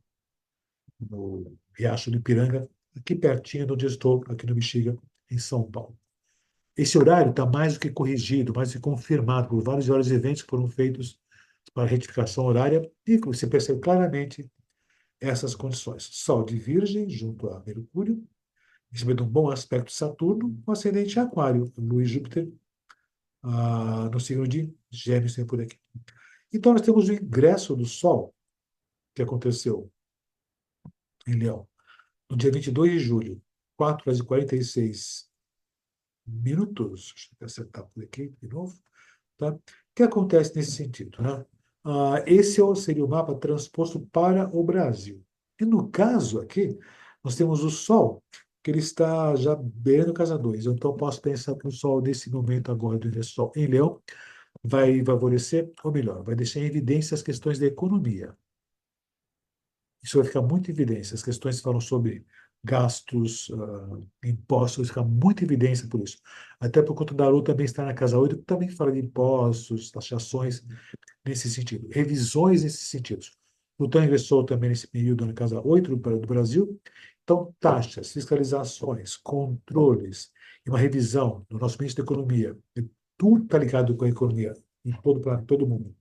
no Riacho do Ipiranga, aqui pertinho de onde eu estou, aqui no Bexiga, em São Paulo. Esse horário está mais do que corrigido, mais do que confirmado por vários horas de eventos que foram feitos para retificação horária, e você percebe claramente essas condições. Sol de Virgem junto a Mercúrio, recebendo um bom aspecto de Saturno, um ascendente em Aquário, Lua e Júpiter, no signo de Gêmeos, tem por aqui. Então, nós temos o ingresso do Sol, que aconteceu em Leão, no dia 22 de julho, 4 horas e 46 minutos. Deixa eu acertar por aqui de novo. Tá? O que acontece nesse sentido, né? Esse seria o mapa transposto para o Brasil. E no caso aqui, nós temos o Sol, que ele está já beirando casa 2. Então, eu posso pensar que o Sol, nesse momento agora do Sol em Leão, vai favorecer, ou melhor, vai deixar em evidência as questões da economia. Isso vai ficar muito em evidência. As questões que falam sobre gastos, impostos, vai ficar muito em evidência por isso. Até por conta da Lua também está na casa 8, que também fala de impostos, taxações nesse sentido, revisões nesse sentido. Plutão ingressou também nesse período na casa 8 do Brasil. Então, taxas, fiscalizações, controles e uma revisão do nosso ministro da Economia. Tudo está ligado com a economia em todo mundo,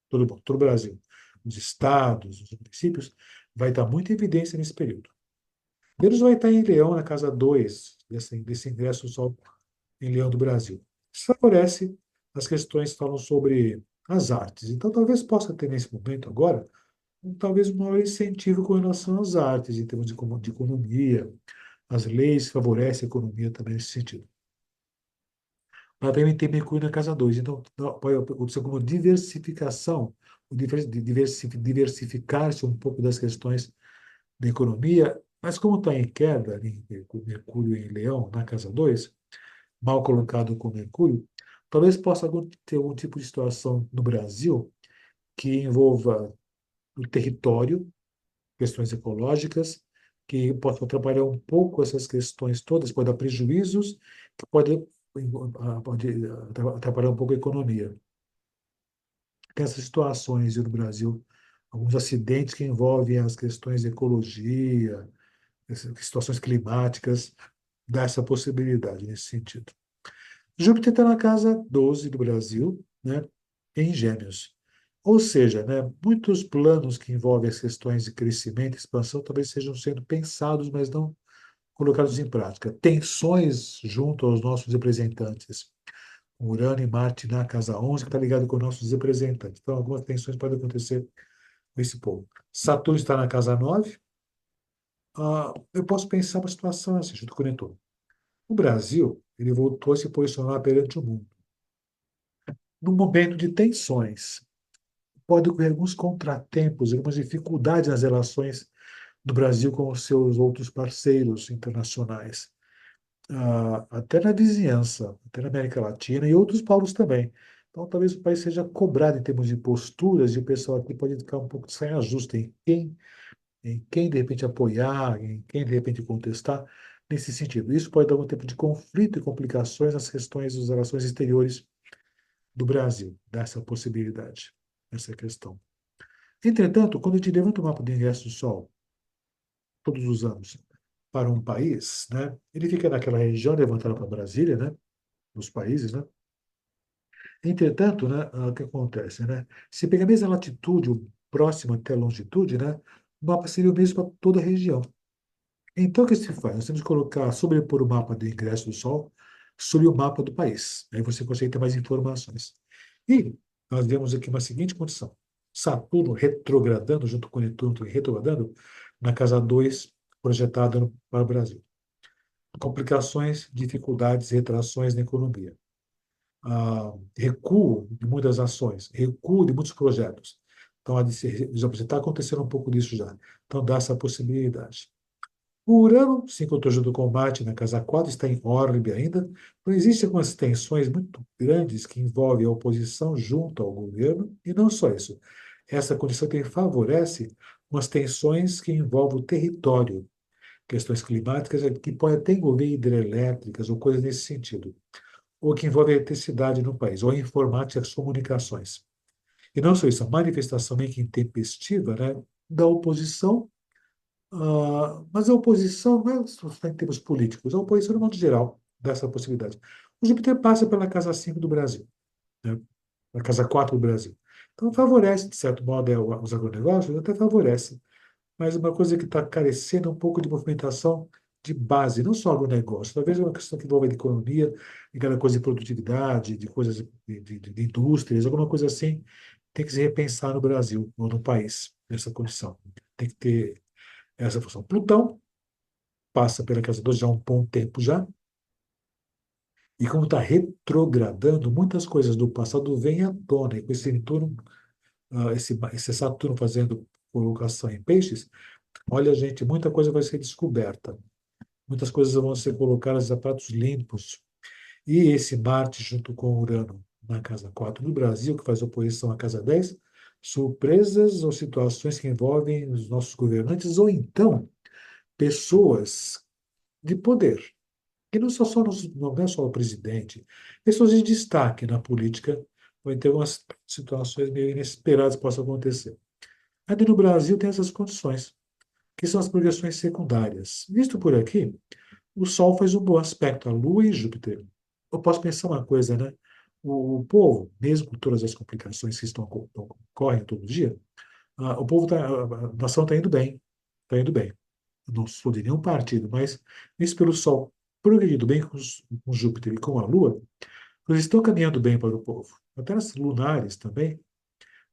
todo o Brasil. Os estados, os municípios, vai estar muito em evidência nesse período. Vênus vai estar em Leão, na casa 2 desse ingresso Sol em Leão do Brasil. Isso favorece as questões que falam sobre as artes. Então, talvez possa ter nesse momento agora, talvez um maior incentivo com relação às artes, em termos de economia. As leis favorecem a economia também nesse sentido. Mas também tem Mercúrio na casa 2. Então, pode acontecer como diversificação, diversificar-se um pouco das questões da economia. Mas como está em queda, Mercúrio em Leão, na casa 2, mal colocado com Mercúrio, talvez possa ter algum tipo de situação no Brasil que envolva o território, questões ecológicas, que possam atrapalhar um pouco essas questões todas, pode dar prejuízos, que pode atrapalhar um pouco a economia. Tem essas situações no Brasil, alguns acidentes que envolvem as questões de ecologia, essas situações climáticas, dá essa possibilidade nesse sentido. Júpiter está na casa 12 do Brasil, né, em Gêmeos. Ou seja, né, muitos planos que envolvem as questões de crescimento e expansão talvez sejam sendo pensados, mas não colocados em prática. Tensões junto aos nossos representantes. Urano e Marte na casa 11, que está ligado com os nossos representantes. Então, algumas tensões podem acontecer com esse povo. Saturno está na casa 9. Eu posso pensar uma situação assim, junto com o Netuno. O Brasil, ele voltou a se posicionar perante o mundo. No momento de tensões, pode ocorrer alguns contratempos, algumas dificuldades nas relações do Brasil com os seus outros parceiros internacionais, até na vizinhança, até na América Latina e outros povos também. Então, talvez o país seja cobrado em termos de posturas e o pessoal aqui pode ficar um pouco de saia justa em quem de repente apoiar, em quem de repente contestar, nesse sentido. Isso pode dar um tempo de conflito e complicações nas questões das relações exteriores do Brasil, dessa possibilidade, essa questão. Entretanto, quando a gente levanta o mapa do ingresso do Sol, todos os anos, para um país, né, ele fica naquela região levantada para Brasília, né, nos países, né. Entretanto, né, o que acontece, né, se pegar a mesma latitude, ou próxima até a longitude, né, o mapa seria o mesmo para toda a região. Então, o que se faz? Nós temos que colocar, sobrepor o mapa do ingresso do Sol sobre o mapa do país. Aí você consegue ter mais informações. E nós vemos aqui uma seguinte condição. Saturno retrogradando, junto com Netuno retrogradando, na casa 2 projetada para o Brasil. Complicações, dificuldades, retrações na economia. Recuo de muitas ações, recuo de muitos projetos. Então, já está acontecendo um pouco disso já. Então, dá essa possibilidade. O Urano, sim, contorno do combate na casa 4 está em órbita ainda. Então, existem algumas tensões muito grandes que envolvem a oposição junto ao governo, e não só isso. Essa condição também favorece umas tensões que envolvem o território, questões climáticas que podem até envolver hidrelétricas ou coisas nesse sentido, ou que envolvem a eletricidade no país, ou a informática e as comunicações. E não só isso, a manifestação meio que intempestiva, né, da oposição. Mas a oposição não é só em termos políticos, a oposição, no modo geral, dessa possibilidade. O Júpiter passa pela casa 5 do Brasil, né? A casa 4 do Brasil. Então, favorece, de certo modo, os agronegócios, até favorece. Mas uma coisa que está carecendo um pouco de movimentação de base, não só agronegócio, talvez é uma questão que envolve a economia, aquela coisa de produtividade, de coisas de indústrias, alguma coisa assim, tem que se repensar no Brasil ou no país, nessa condição. Tem que ter essa função. Plutão passa pela casa 2 já há um bom tempo já, e como está retrogradando, muitas coisas do passado vêm à tona, e com esse Saturno, esse Saturno fazendo colocação em peixes, olha, gente, muita coisa vai ser descoberta, muitas coisas vão ser colocadas a pratos limpos, e esse Marte junto com Urano na casa 4 do Brasil, que faz oposição à casa 10, surpresas ou situações que envolvem os nossos governantes, ou então pessoas de poder. E não, não é só o presidente, pessoas de destaque na política, vai ter umas situações meio inesperadas que possam acontecer. Ainda no Brasil tem essas condições, que são as projeções secundárias. Visto por aqui, o Sol faz um bom aspecto a Lua e Júpiter. Eu posso pensar uma coisa, né? O povo, mesmo com todas as complicações que ocorrem todo dia, o povo a nação está indo bem, está indo bem. Eu não sou de nenhum partido, mas isso pelo Sol progredindo bem com Júpiter e com a Lua, eles estão caminhando bem para o povo. Até nas lunares também,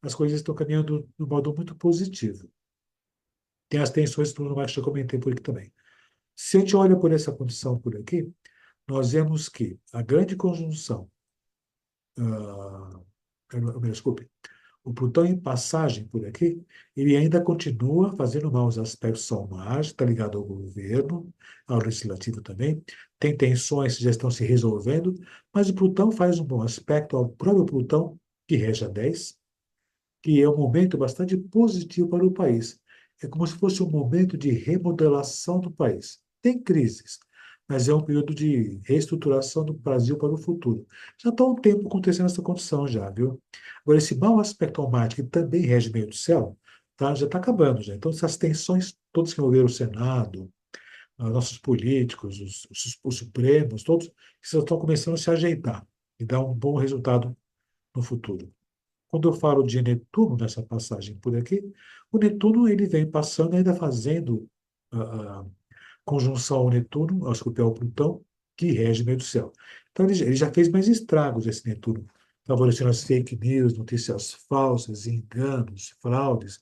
as coisas estão caminhando de um modo muito positivo. Tem as tensões que eu já comentei por aqui também. Se a gente olha por essa condição por aqui, nós vemos que a grande conjunção, ah, me desculpe, o Plutão em passagem por aqui, ele ainda continua fazendo maus aspectos ao mar, está ligado ao governo, ao legislativo também, tem tensões que já estão se resolvendo, mas o Plutão faz um bom aspecto ao próprio Plutão, que rege a 10, que é um momento bastante positivo para o país. É como se fosse um momento de remodelação do país. Tem crises, mas é um período de reestruturação do Brasil para o futuro. Já está há um tempo acontecendo essa condição já, viu? Agora, esse mau aspecto ao Marte, que também rege meio do céu, tá, já está acabando já. Então, essas tensões todas que envolveram o Senado, nossos políticos, os Supremos, todos, já estão começando a se ajeitar e dar um bom resultado no futuro. Quando eu falo de Netuno nessa passagem por aqui, o Netuno ele vem passando ainda fazendo a conjunção ao Netuno, ao Escorpião ao Plutão, que rege meio do céu. Então ele já fez mais estragos esse Netuno, favorecendo as fake news, notícias falsas, enganos, fraudes.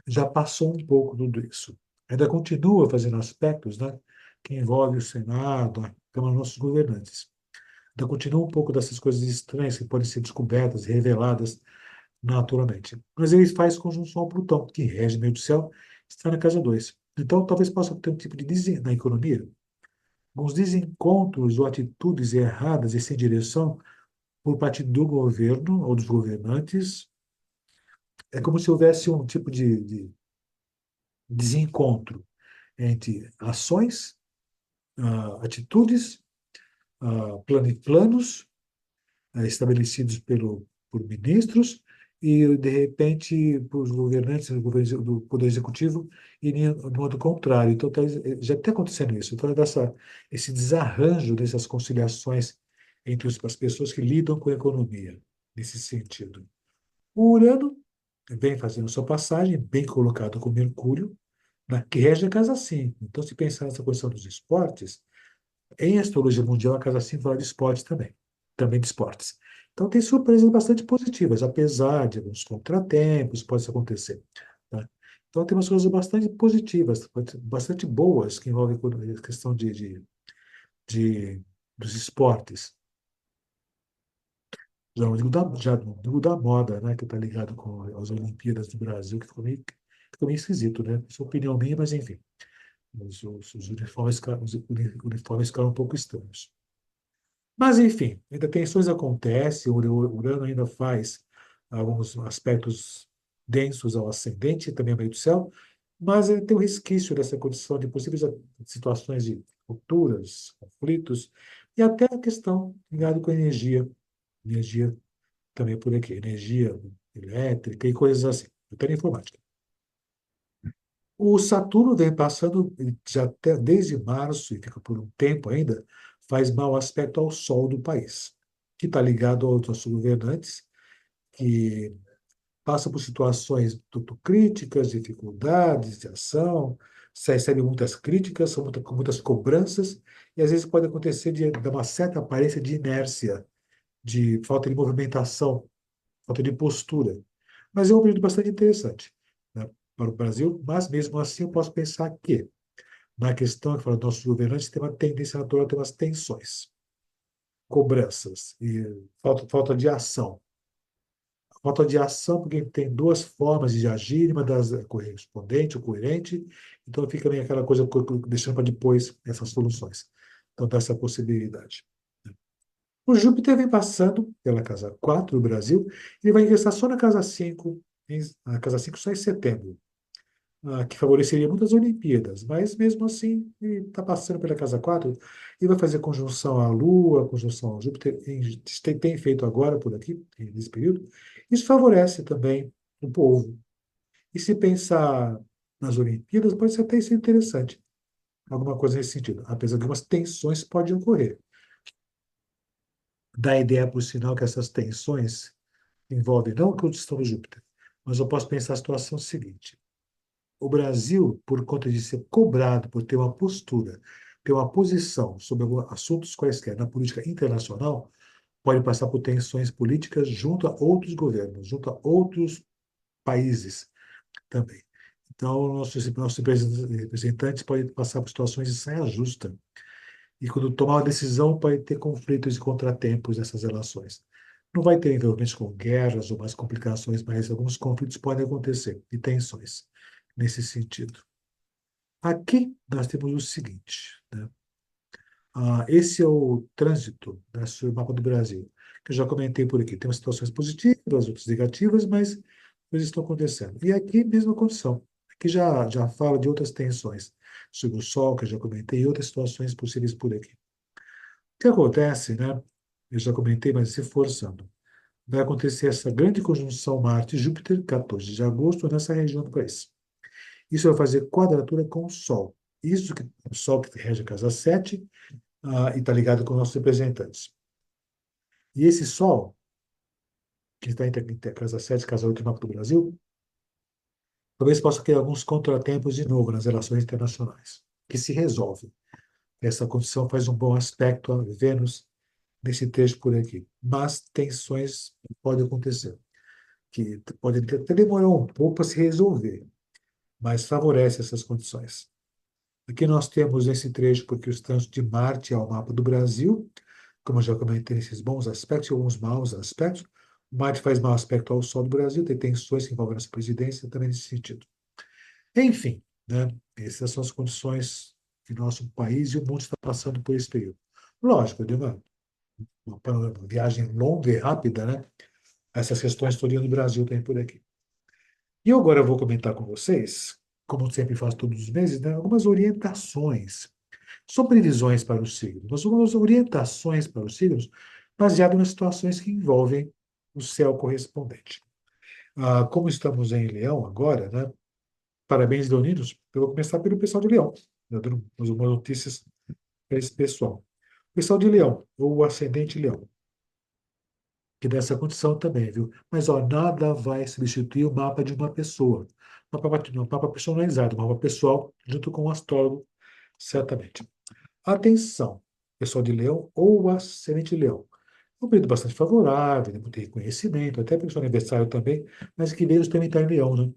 Já passou um pouco tudo isso. Ainda continua fazendo aspectos, né, que envolvem o Senado, a Câmara dos nossos governantes. Ainda continua um pouco dessas coisas estranhas que podem ser descobertas, reveladas naturalmente. Mas ele faz conjunção ao Plutão, que rege meio do céu, está na casa 2. Então, talvez possa ter um tipo de na economia, alguns desencontros ou atitudes erradas e sem direção por parte do governo ou dos governantes. É como se houvesse um tipo de desencontro entre ações, atitudes, planos estabelecidos por ministros e, de repente, os governantes do Poder Executivo iriam do modo contrário. Então, já está acontecendo isso. Então, esse desarranjo dessas conciliações entre as pessoas que lidam com a economia, nesse sentido. O Urano vem fazendo sua passagem, bem colocado com Mercúrio, que rege a casa 5. Então, se pensar nessa questão dos esportes, em astrologia mundial, a casa 5 fala de esporte também, também de esportes. Então, tem surpresas bastante positivas, apesar de alguns contratempos, pode isso acontecer. Tá? Então, tem umas coisas bastante positivas, bastante boas, que envolvem a questão de- dos esportes. Já não digo da moda, né, que está ligado com as Olimpíadas do Brasil, que ficou meio esquisito, né? Isso é opinião minha, mas enfim. Os uniformes, os uniformes ficaram um pouco estranhos. Mas, enfim, ainda tensões acontecem, o Urano ainda faz alguns aspectos densos ao ascendente e também ao meio do céu, mas ele tem um resquício dessa condição de possíveis situações de rupturas, conflitos, e até a questão ligada com a energia também por aqui, energia elétrica e coisas assim, até na informática. O Saturno vem passando já até desde março e fica por um tempo ainda, faz mau aspecto ao Sol do país, que está ligado aos nossos governantes, que passa por situações muito críticas, dificuldades de ação, se recebe muitas críticas, são muitas cobranças, e às vezes pode acontecer de uma certa aparência de inércia, de falta de movimentação, falta de postura. Mas é um período bastante interessante, né, para o Brasil, mas mesmo assim eu posso pensar que na questão que fala nossos governantes, tem uma tendência natural a ter umas tensões, cobranças e falta de ação. Falta de ação, porque tem duas formas de agir, uma das é correspondente ou coerente, então fica meio aquela coisa deixando para depois essas soluções. Então, dá essa possibilidade. O Júpiter vem passando pela casa 4 do Brasil, ele vai ingressar só na casa 5, na casa 5 só em setembro, que favoreceria muitas Olimpíadas, mas mesmo assim, ele está passando pela casa 4 e vai fazer conjunção à Lua, conjunção ao Júpiter, tem feito agora por aqui, nesse período. Isso favorece também o povo. E se pensar nas Olimpíadas, pode ser até isso interessante, alguma coisa nesse sentido, apesar de algumas tensões podem ocorrer. Dá a ideia, por sinal, que essas tensões envolvem não a condição do Júpiter, mas eu posso pensar a situação seguinte. O Brasil, por conta de ser cobrado por ter uma postura, ter uma posição sobre assuntos quaisquer na política internacional, pode passar por tensões políticas junto a outros governos, junto a outros países também. Então, nossos representantes podem passar por situações de saia justa. E quando tomar uma decisão, pode ter conflitos e contratempos nessas relações. Não vai ter envolvimento com guerras ou mais complicações, mas alguns conflitos podem acontecer e tensões nesse sentido. Aqui nós temos o seguinte, né? Esse é o trânsito, né, sobre o mapa do Brasil, que eu já comentei por aqui. Tem umas situações positivas, outras negativas, mas coisas estão acontecendo. E aqui, mesma condição. Aqui já fala de outras tensões, sobre o Sol, que eu já comentei, e outras situações possíveis por aqui. O que acontece, né? Eu já comentei, mas se forçando. Vai acontecer essa grande conjunção Marte-Júpiter, 14 de agosto, nessa região do país. Isso vai fazer quadratura com o Sol. Isso que o Sol que rege a casa 7, e está ligado com nossos representantes. E esse Sol, que está entre a casa 7 e casa 8 do mapa do Brasil, talvez possa ter alguns contratempos de novo nas relações internacionais, que se resolve. Essa condição faz um bom aspecto a Vênus nesse trecho por aqui. Mas tensões podem acontecer, que podem até demorar um pouco para se resolver, mas favorece essas condições. Aqui nós temos esse trecho porque os trânsitos de Marte ao mapa do Brasil, como eu já comentei, esses bons aspectos e alguns maus aspectos. O Marte faz mau aspecto ao Sol do Brasil, tem tensões que envolvem a nossa presidência também nesse sentido. Enfim, né, essas são as condições que nosso país e o mundo está passando por esse período. Lógico, de uma viagem longa e rápida, né? Essas questões todas no Brasil tem por aqui. E agora eu vou comentar com vocês, como sempre faço todos os meses, né, algumas orientações. São previsões para os signos, mas algumas orientações para os signos baseadas nas situações que envolvem o céu correspondente. Como estamos em Leão agora, né? Parabéns, leoninos. Eu vou começar pelo pessoal de Leão, né, dando umas notícias para esse pessoal. Pessoal de Leão, ou ascendente Leão, que dá essa condição também, viu? Mas ó, nada vai substituir o mapa de uma pessoa. um mapa personalizado, um mapa pessoal, junto com o astrólogo, certamente. Atenção, pessoal de Leão ou ascendente de Leão. Um período bastante favorável, né, muito reconhecimento, até pelo seu aniversário também, mas que Vênus também está em Leão, né?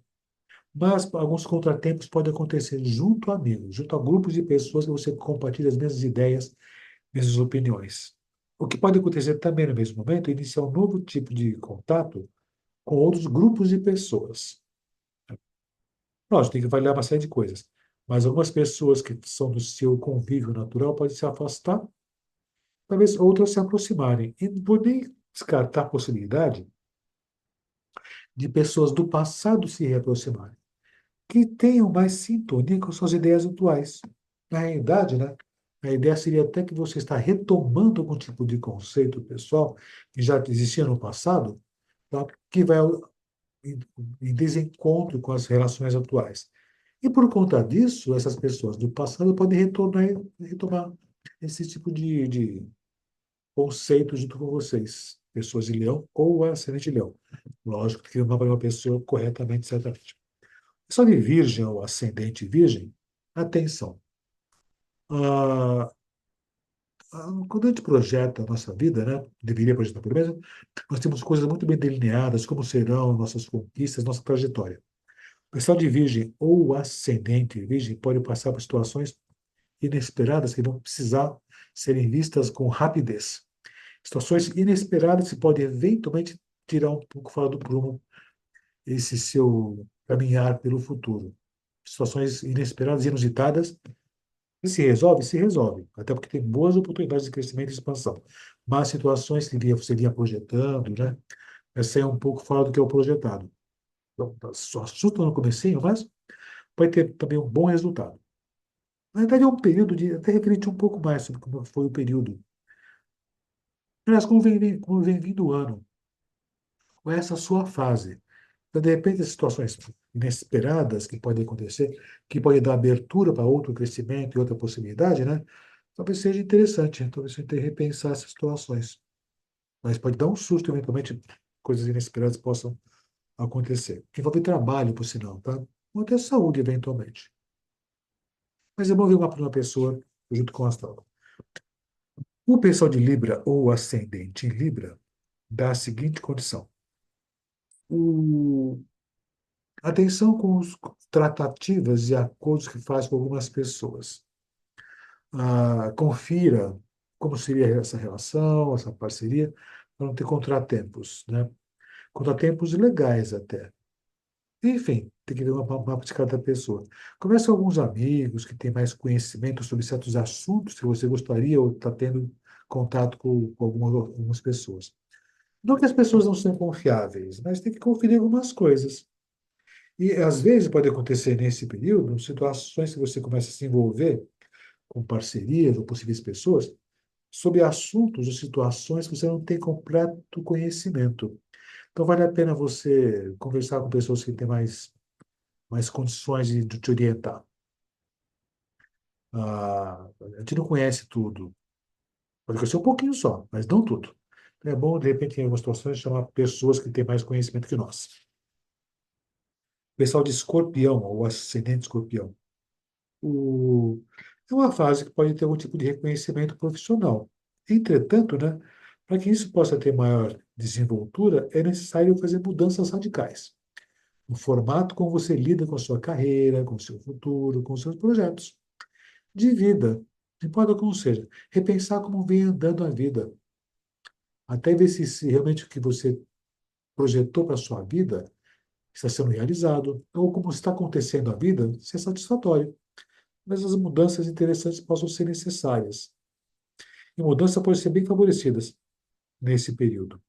Mas alguns contratempos podem acontecer junto a amigos, junto a grupos de pessoas que você compartilha as mesmas ideias, mesmas opiniões. O que pode acontecer também no mesmo momento é iniciar um novo tipo de contato com outros grupos de pessoas. Lógico, tem que avaliar uma série de coisas. Mas algumas pessoas que são do seu convívio natural podem se afastar, talvez outras se aproximarem. E não vou nem descartar a possibilidade de pessoas do passado se reaproximarem, que tenham mais sintonia com suas ideias atuais. Na realidade, né, a ideia seria até que você está retomando algum tipo de conceito pessoal que já existia no passado, tá? Que vai em, em desencontro com as relações atuais. E por conta disso, essas pessoas do passado podem retomar esse tipo de conceito junto com vocês, pessoas de leão ou ascendente de leão. Lógico que não vai uma pessoa corretamente, certamente. Pessoal de virgem ou ascendente virgem, atenção. Ah, quando a gente projeta a nossa vida, né, deveria projetar pelo menos, nós temos coisas muito bem delineadas, como serão nossas conquistas, nossa trajetória. O pessoal de virgem ou ascendente virgem pode passar por situações inesperadas que vão precisar serem vistas com rapidez. Situações inesperadas que podem eventualmente tirar um pouco fora do prumo esse seu caminhar pelo futuro. Situações inesperadas e inusitadas. E se resolve? Se resolve. Até porque tem boas oportunidades de crescimento e expansão. Mas situações que você vinha projetando, né? Vai sair um pouco fora do que é o projetado. Então, só assusta no comecinho, mas vai ter também um bom resultado. Na verdade, é um período de até refletir um pouco mais sobre como foi o período. Aliás, como vem vindo o ano, com essa sua fase. Então, de repente, as situações inesperadas que podem acontecer, que podem dar abertura para outro crescimento e outra possibilidade, né? Talvez seja interessante, né? Talvez você tenha que repensar essas situações. Mas pode dar um susto, eventualmente, coisas inesperadas possam acontecer. Que envolve trabalho, por sinal, tá? Ou até saúde, eventualmente. Mas é bom ver uma pessoa junto com o astrólogo. O pessoal de Libra ou ascendente em Libra dá a seguinte condição. O... Atenção com as tratativas e acordos que faz com algumas pessoas. Confira como seria essa relação, essa parceria, para não ter contratempos, né? Contratempos legais até. Enfim, tem que ver uma mapa de cada pessoa. Converse com alguns amigos que têm mais conhecimento sobre certos assuntos que você gostaria ou está tendo contato com algumas pessoas. Não que as pessoas não sejam confiáveis, mas tem que conferir algumas coisas. E às vezes pode acontecer nesse período situações que você começa a se envolver com parcerias ou possíveis pessoas sobre assuntos ou situações que você não tem completo conhecimento. Então vale a pena você conversar com pessoas que têm mais condições de te orientar. A gente não conhece tudo. Pode conhecer um pouquinho só, mas não tudo. Então é bom, de repente, em algumas situações, chamar pessoas que têm mais conhecimento que nós. Pessoal de escorpião, ou ascendente escorpião. O, É uma fase que pode ter algum tipo de reconhecimento profissional. Entretanto, né, para que isso possa ter maior desenvoltura, é necessário fazer mudanças radicais. No formato como você lida com a sua carreira, com o seu futuro, com os seus projetos de vida. Não importa como seja. Repensar como vem andando a vida. Até ver se realmente o que você projetou para a sua vida está sendo realizado, ou como está acontecendo a vida, se é satisfatório. Mas as mudanças interessantes possam ser necessárias. E mudanças podem ser bem favorecidas nesse período.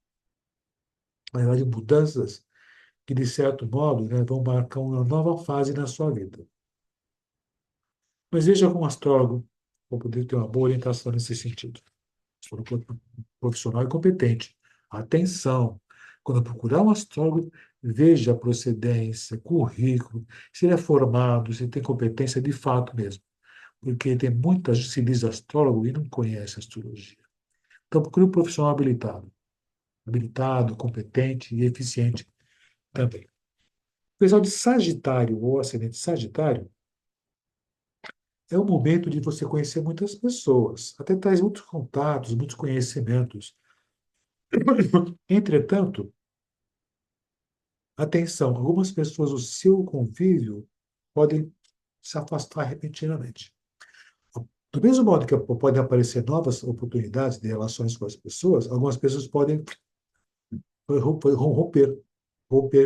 Na verdade, mudanças que, de certo modo, né, vão marcar uma nova fase na sua vida. Mas veja com um astrólogo, para poder ter uma boa orientação nesse sentido. Se for um profissional e competente. Atenção! Quando procurar um astrólogo, veja a procedência, currículo, se ele é formado, se tem competência de fato mesmo. Porque tem muita gente que se diz astrólogo e não conhece astrologia. Então, procure um profissional habilitado, competente e eficiente também. pessoal de Sagitário ou ascendente Sagitário é o momento de você conhecer muitas pessoas, até traz muitos contatos, muitos conhecimentos. Entretanto, atenção, algumas pessoas, o seu convívio podem se afastar repentinamente. Do mesmo modo que podem aparecer novas oportunidades de relações com as pessoas, algumas pessoas podem romper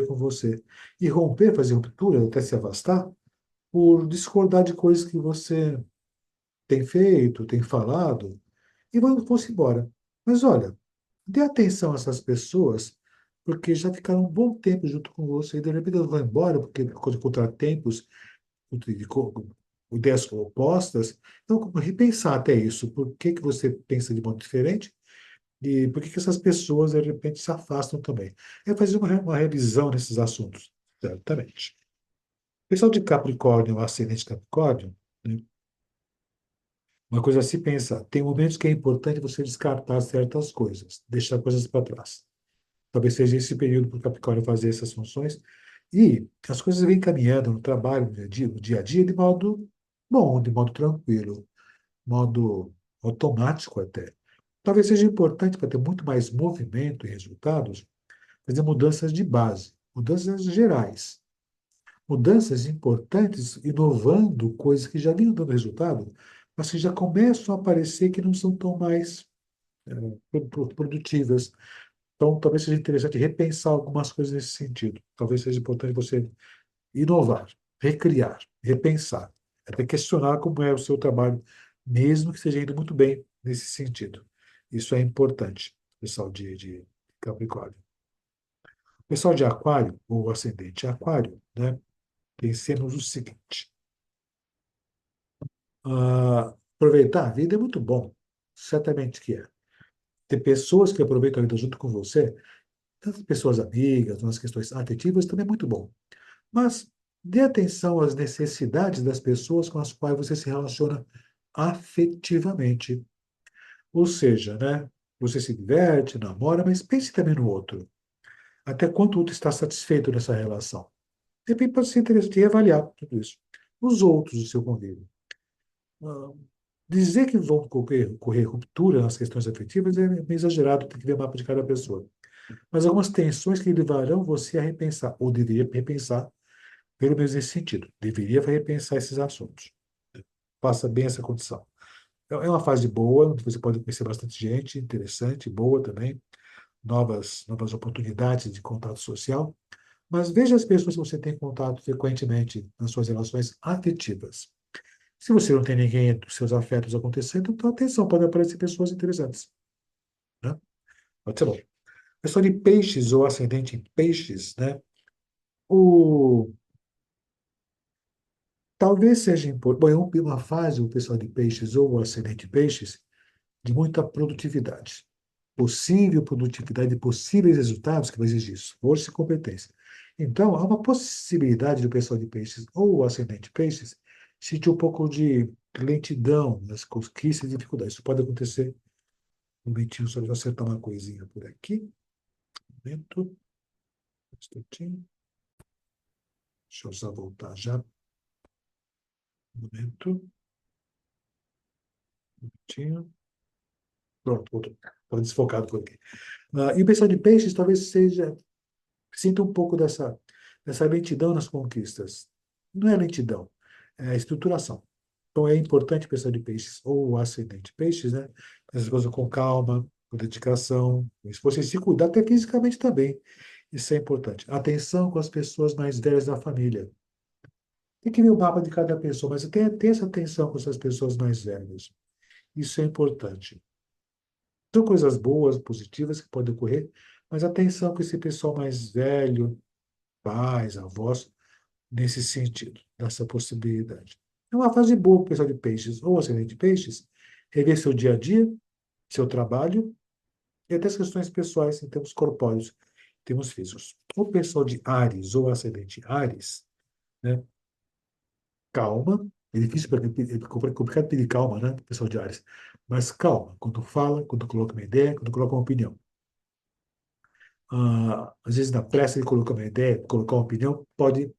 com você. E romper, fazer ruptura, até se afastar, por discordar de coisas que você tem feito, tem falado, e vão-se embora. Mas olha, dê atenção a essas pessoas, porque já ficaram um bom tempo junto com você, e de repente elas vão embora, porque por causa de contratempos, de ideias opostas. Então, repensar até isso. Por que que você pensa de modo diferente? E por que que essas pessoas, de repente, se afastam também? É fazer uma revisão nesses assuntos. Certamente. Pessoal de Capricórnio, ascendente Capricórnio, né, uma coisa a se pensar. Tem momentos que é importante você descartar certas coisas, deixar coisas para trás. Talvez seja esse período para o Capricórnio fazer essas funções. E as coisas vêm caminhando no trabalho, no dia a dia, de modo bom, de modo tranquilo, modo automático até. Talvez seja importante para ter muito mais movimento e resultados, fazer mudanças de base, mudanças gerais, mudanças importantes, inovando coisas que já vinham dando resultado, mas que já começam a aparecer que não são tão mais produtivas. Então, talvez seja interessante repensar algumas coisas nesse sentido. Talvez seja importante você inovar, recriar, repensar, até questionar como é o seu trabalho, mesmo que esteja indo muito bem nesse sentido. Isso é importante, pessoal de Capricórnio. Pessoal de Aquário, ou ascendente Aquário, né? Pensemos o seguinte: aproveitar a vida é muito bom, certamente que é. Ter pessoas que aproveitam a vida junto com você, tanto pessoas amigas, nas questões afetivas, também é muito bom. Mas dê atenção às necessidades das pessoas com as quais você se relaciona afetivamente. Ou seja, né? Você se diverte, namora, mas pense também no outro. Até quanto o outro está satisfeito nessa relação. De repente pode ser interessante avaliar tudo isso. Os outros do seu convívio. Ah, dizer que vão ocorrer ruptura nas questões afetivas é meio exagerado, tem que ver o mapa de cada pessoa. Mas algumas tensões que levarão você a repensar, ou deveria repensar, pelo menos nesse sentido. Deveria repensar esses assuntos. Faça bem essa condição. É uma fase boa, onde você pode conhecer bastante gente, interessante, boa também, novas oportunidades de contato social. Mas veja as pessoas que você tem contato frequentemente nas suas relações afetivas. Se você não tem ninguém dos seus afetos acontecendo, então atenção, podem aparecer pessoas interessantes, né? Pode ser bom. Pessoa de peixes ou ascendente em peixes, né? O, talvez seja importante. Bom, é uma fase, o pessoal de peixes ou o ascendente em peixes, de muita produtividade. Possível produtividade e possíveis resultados que vai exigir esforço e competência. Então, há uma possibilidade do pessoal de peixes ou o ascendente peixes sentir um pouco de lentidão nas conquistas e dificuldades. Isso pode acontecer. Um momentinho, só vou acertar uma coisinha por aqui. Um momento, um instantinho. Deixa eu só voltar já. Um momento, um minutinho. Pronto, voltou. Estava desfocado por aqui. E o pessoal de peixes talvez sinta um pouco dessa lentidão nas conquistas. Não é lentidão, é estruturação. Então é importante o pessoal de peixes, ou o ascendente peixes, né? Fazer as coisas com calma, com dedicação, com esforço, e se cuidar até fisicamente também. Isso é importante. Atenção com as pessoas mais velhas da família. Tem que ver o mapa de cada pessoa, mas tem essa atenção com essas pessoas mais velhas. Isso é importante. São coisas boas, positivas que podem ocorrer, mas atenção com esse pessoal mais velho, pais, avós, nesse sentido, nessa possibilidade. É uma fase boa para o pessoal de peixes ou ascendente de peixes, rever seu dia a dia, seu trabalho e até as questões pessoais em termos corpóreos, em termos físicos. O pessoal de Áries ou ascendente Áries, né? Calma, é difícil, é complicado pedir calma, né? O pessoal de Áries. Mas calma, quando fala, quando coloca uma ideia, quando coloca uma opinião. às vezes, na pressa de colocar uma ideia, colocar uma opinião, pode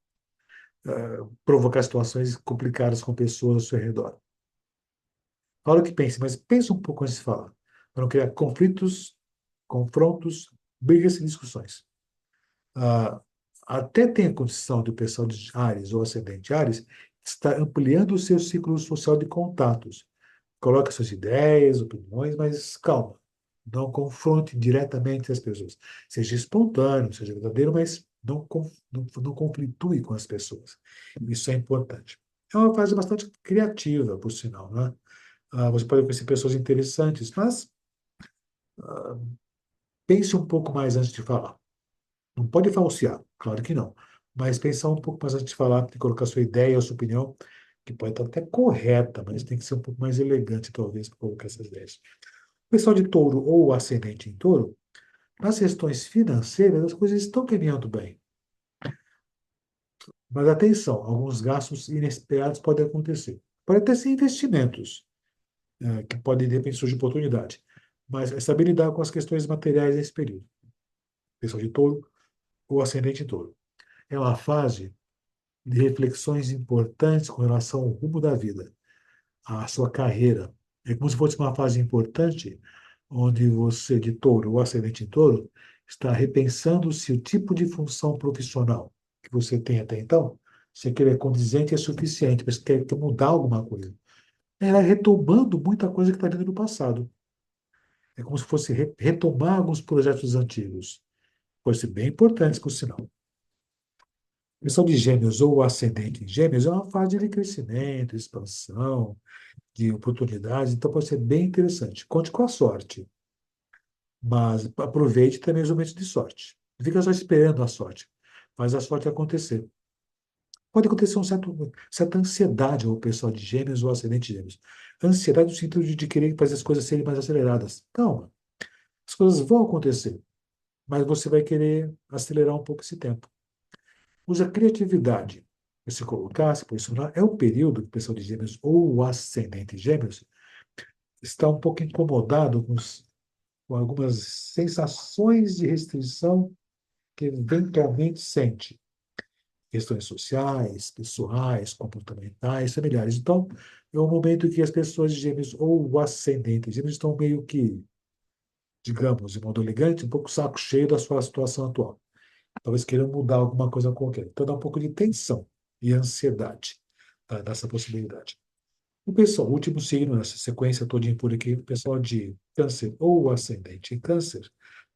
provocar situações complicadas com pessoas ao seu redor. Fala o que pense, mas pense um pouco antes de falar, para não criar conflitos, confrontos, brigas e discussões. Ah, até tem a condição do pessoal de Áries ou ascendente Áries estar ampliando o seu ciclo social de contatos. Coloque suas ideias, opiniões, mas calma. Não confronte diretamente as pessoas. Seja espontâneo, seja verdadeiro, mas não conflitue com as pessoas. Isso é importante. É uma fase bastante criativa, por sinal, né? Você pode conhecer pessoas interessantes, mas pense um pouco mais antes de falar. Não pode falsear, claro que não. Mas pensar um pouco mais antes de falar, de colocar sua ideia, a sua opinião, que pode estar até correta, mas tem que ser um pouco mais elegante, talvez, para colocar essas ideias. O pessoal de touro ou ascendente em touro, nas questões financeiras, as coisas estão caminhando bem. Mas atenção, alguns gastos inesperados podem acontecer. Pode até ser investimentos, que podem, de repente, surgir oportunidade. Mas é saber lidar com as questões materiais nesse período. Pessoal de touro ou ascendente em touro. É uma fase de reflexões importantes com relação ao rumo da vida, à sua carreira. É como se fosse uma fase importante onde você, de touro ou ascendente em touro, está repensando se o tipo de função profissional que você tem até então, se aquele é condizente e é suficiente, mas quer mudar alguma coisa. Ela é retomando muita coisa que está dentro do passado. É como se fosse retomar alguns projetos antigos. Pode ser bem importante, por sinal. A questão de gêmeos ou ascendente em gêmeos é uma fase de crescimento, expansão, de oportunidades, então pode ser bem interessante. Conte com a sorte, mas aproveite também os momentos de sorte. Não fica só esperando a sorte, faz a sorte acontecer. Pode acontecer certa ansiedade ao pessoal de gêmeos ou ascendente de gêmeos. Ansiedade no sentido de querer fazer as coisas serem mais aceleradas. Calma, as coisas vão acontecer, mas você vai querer acelerar um pouco esse tempo. Use a criatividade para se colocar, se posicionar. É o período que o pessoal de gêmeos ou o ascendente gêmeos está um pouco incomodado com algumas sensações de restrição que eventualmente sente. Questões sociais, pessoais, comportamentais, familiares. Então, é um momento que as pessoas de gêmeos ou o ascendente gêmeos estão meio que, digamos, de modo elegante, um pouco saco cheio da sua situação atual. Talvez queiram mudar alguma coisa qualquer. Então, dá um pouco de tensão e ansiedade, tá, dessa possibilidade. O pessoal, o último signo nessa sequência todinha por aqui, o pessoal de câncer ou ascendente em câncer,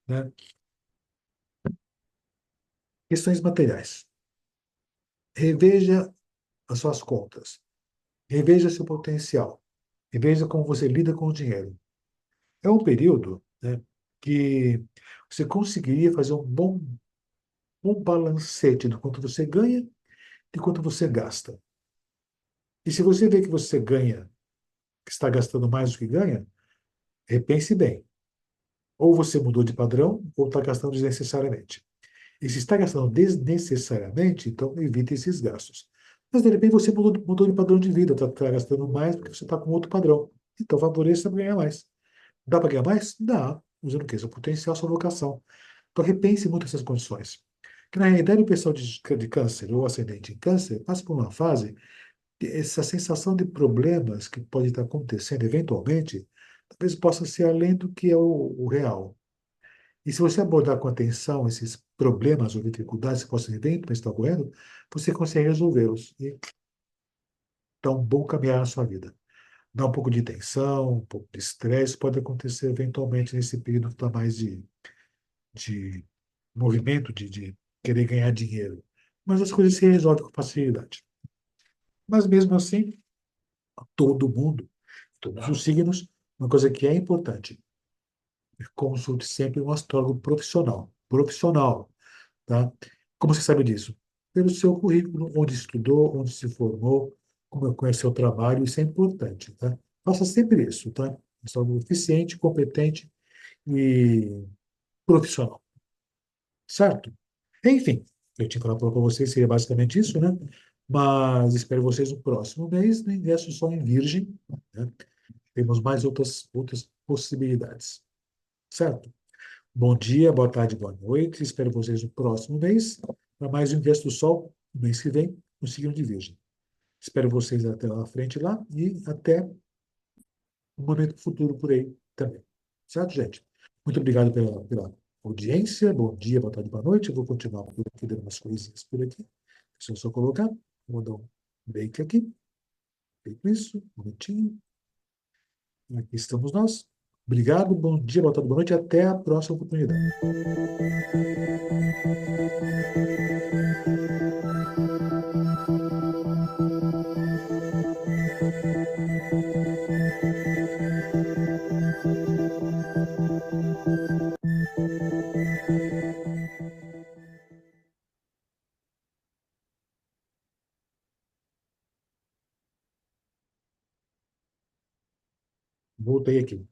né? Questões materiais. Reveja as suas contas. Reveja seu potencial. Reveja como você lida com o dinheiro. É um período, né, que você conseguiria fazer bom balancete do quanto você ganha e quanto você gasta. E se você vê que você ganha, que está gastando mais do que ganha, repense bem. Ou você mudou de padrão, ou está gastando desnecessariamente. E se está gastando desnecessariamente, então evite esses gastos. Mas, de repente, você mudou de padrão de vida, está gastando mais porque você está com outro padrão. Então, favoreça ganhar mais. Dá para ganhar mais? Dá. Usando o quê? Seu potencial, sua vocação. Então, repense muito essas condições. Que, na realidade, o pessoal de câncer ou ascendente em câncer passa por uma fase de essa sensação de problemas que pode estar acontecendo eventualmente, talvez possa ser além do que é o real. E se você abordar com atenção esses problemas ou dificuldades que possam eventualmente estar ocorrendo, você consegue resolvê-los e dar um bom caminhar na sua vida. Dar um pouco de tensão, um pouco de estresse, pode acontecer eventualmente nesse período que está mais de movimento, de querer ganhar dinheiro. Mas as coisas se resolvem com facilidade. Mas mesmo assim, todo mundo, todos os signos, uma coisa que é importante, consulte sempre um astrólogo profissional. Profissional, tá? Como você sabe disso? Pelo seu currículo, onde estudou, onde se formou, como conhece o trabalho, isso é importante, tá? Faça sempre isso, tá? Pessoal eficiente, competente e profissional, certo? Enfim, eu tinha falado para vocês, seria basicamente isso, né? Mas espero vocês no próximo mês, no ingresso só em Virgem, né? Temos mais outras possibilidades, certo? Bom dia, boa tarde, boa noite. Espero vocês no próximo mês para mais um Ingresso do Sol, no mês que vem, no signo de Virgem. Espero vocês até lá à frente lá e até um momento futuro por aí também. Certo, gente? Muito obrigado pela audiência. Bom dia, boa tarde, boa noite. Eu vou continuar por aqui, dando umas coisinhas por aqui. Deixa eu só colocar. Vou dar um break aqui. Feito isso, um momentinho. Aqui estamos nós. Obrigado, bom dia, boa tarde, boa noite. Até a próxima oportunidade. Voltei aqui.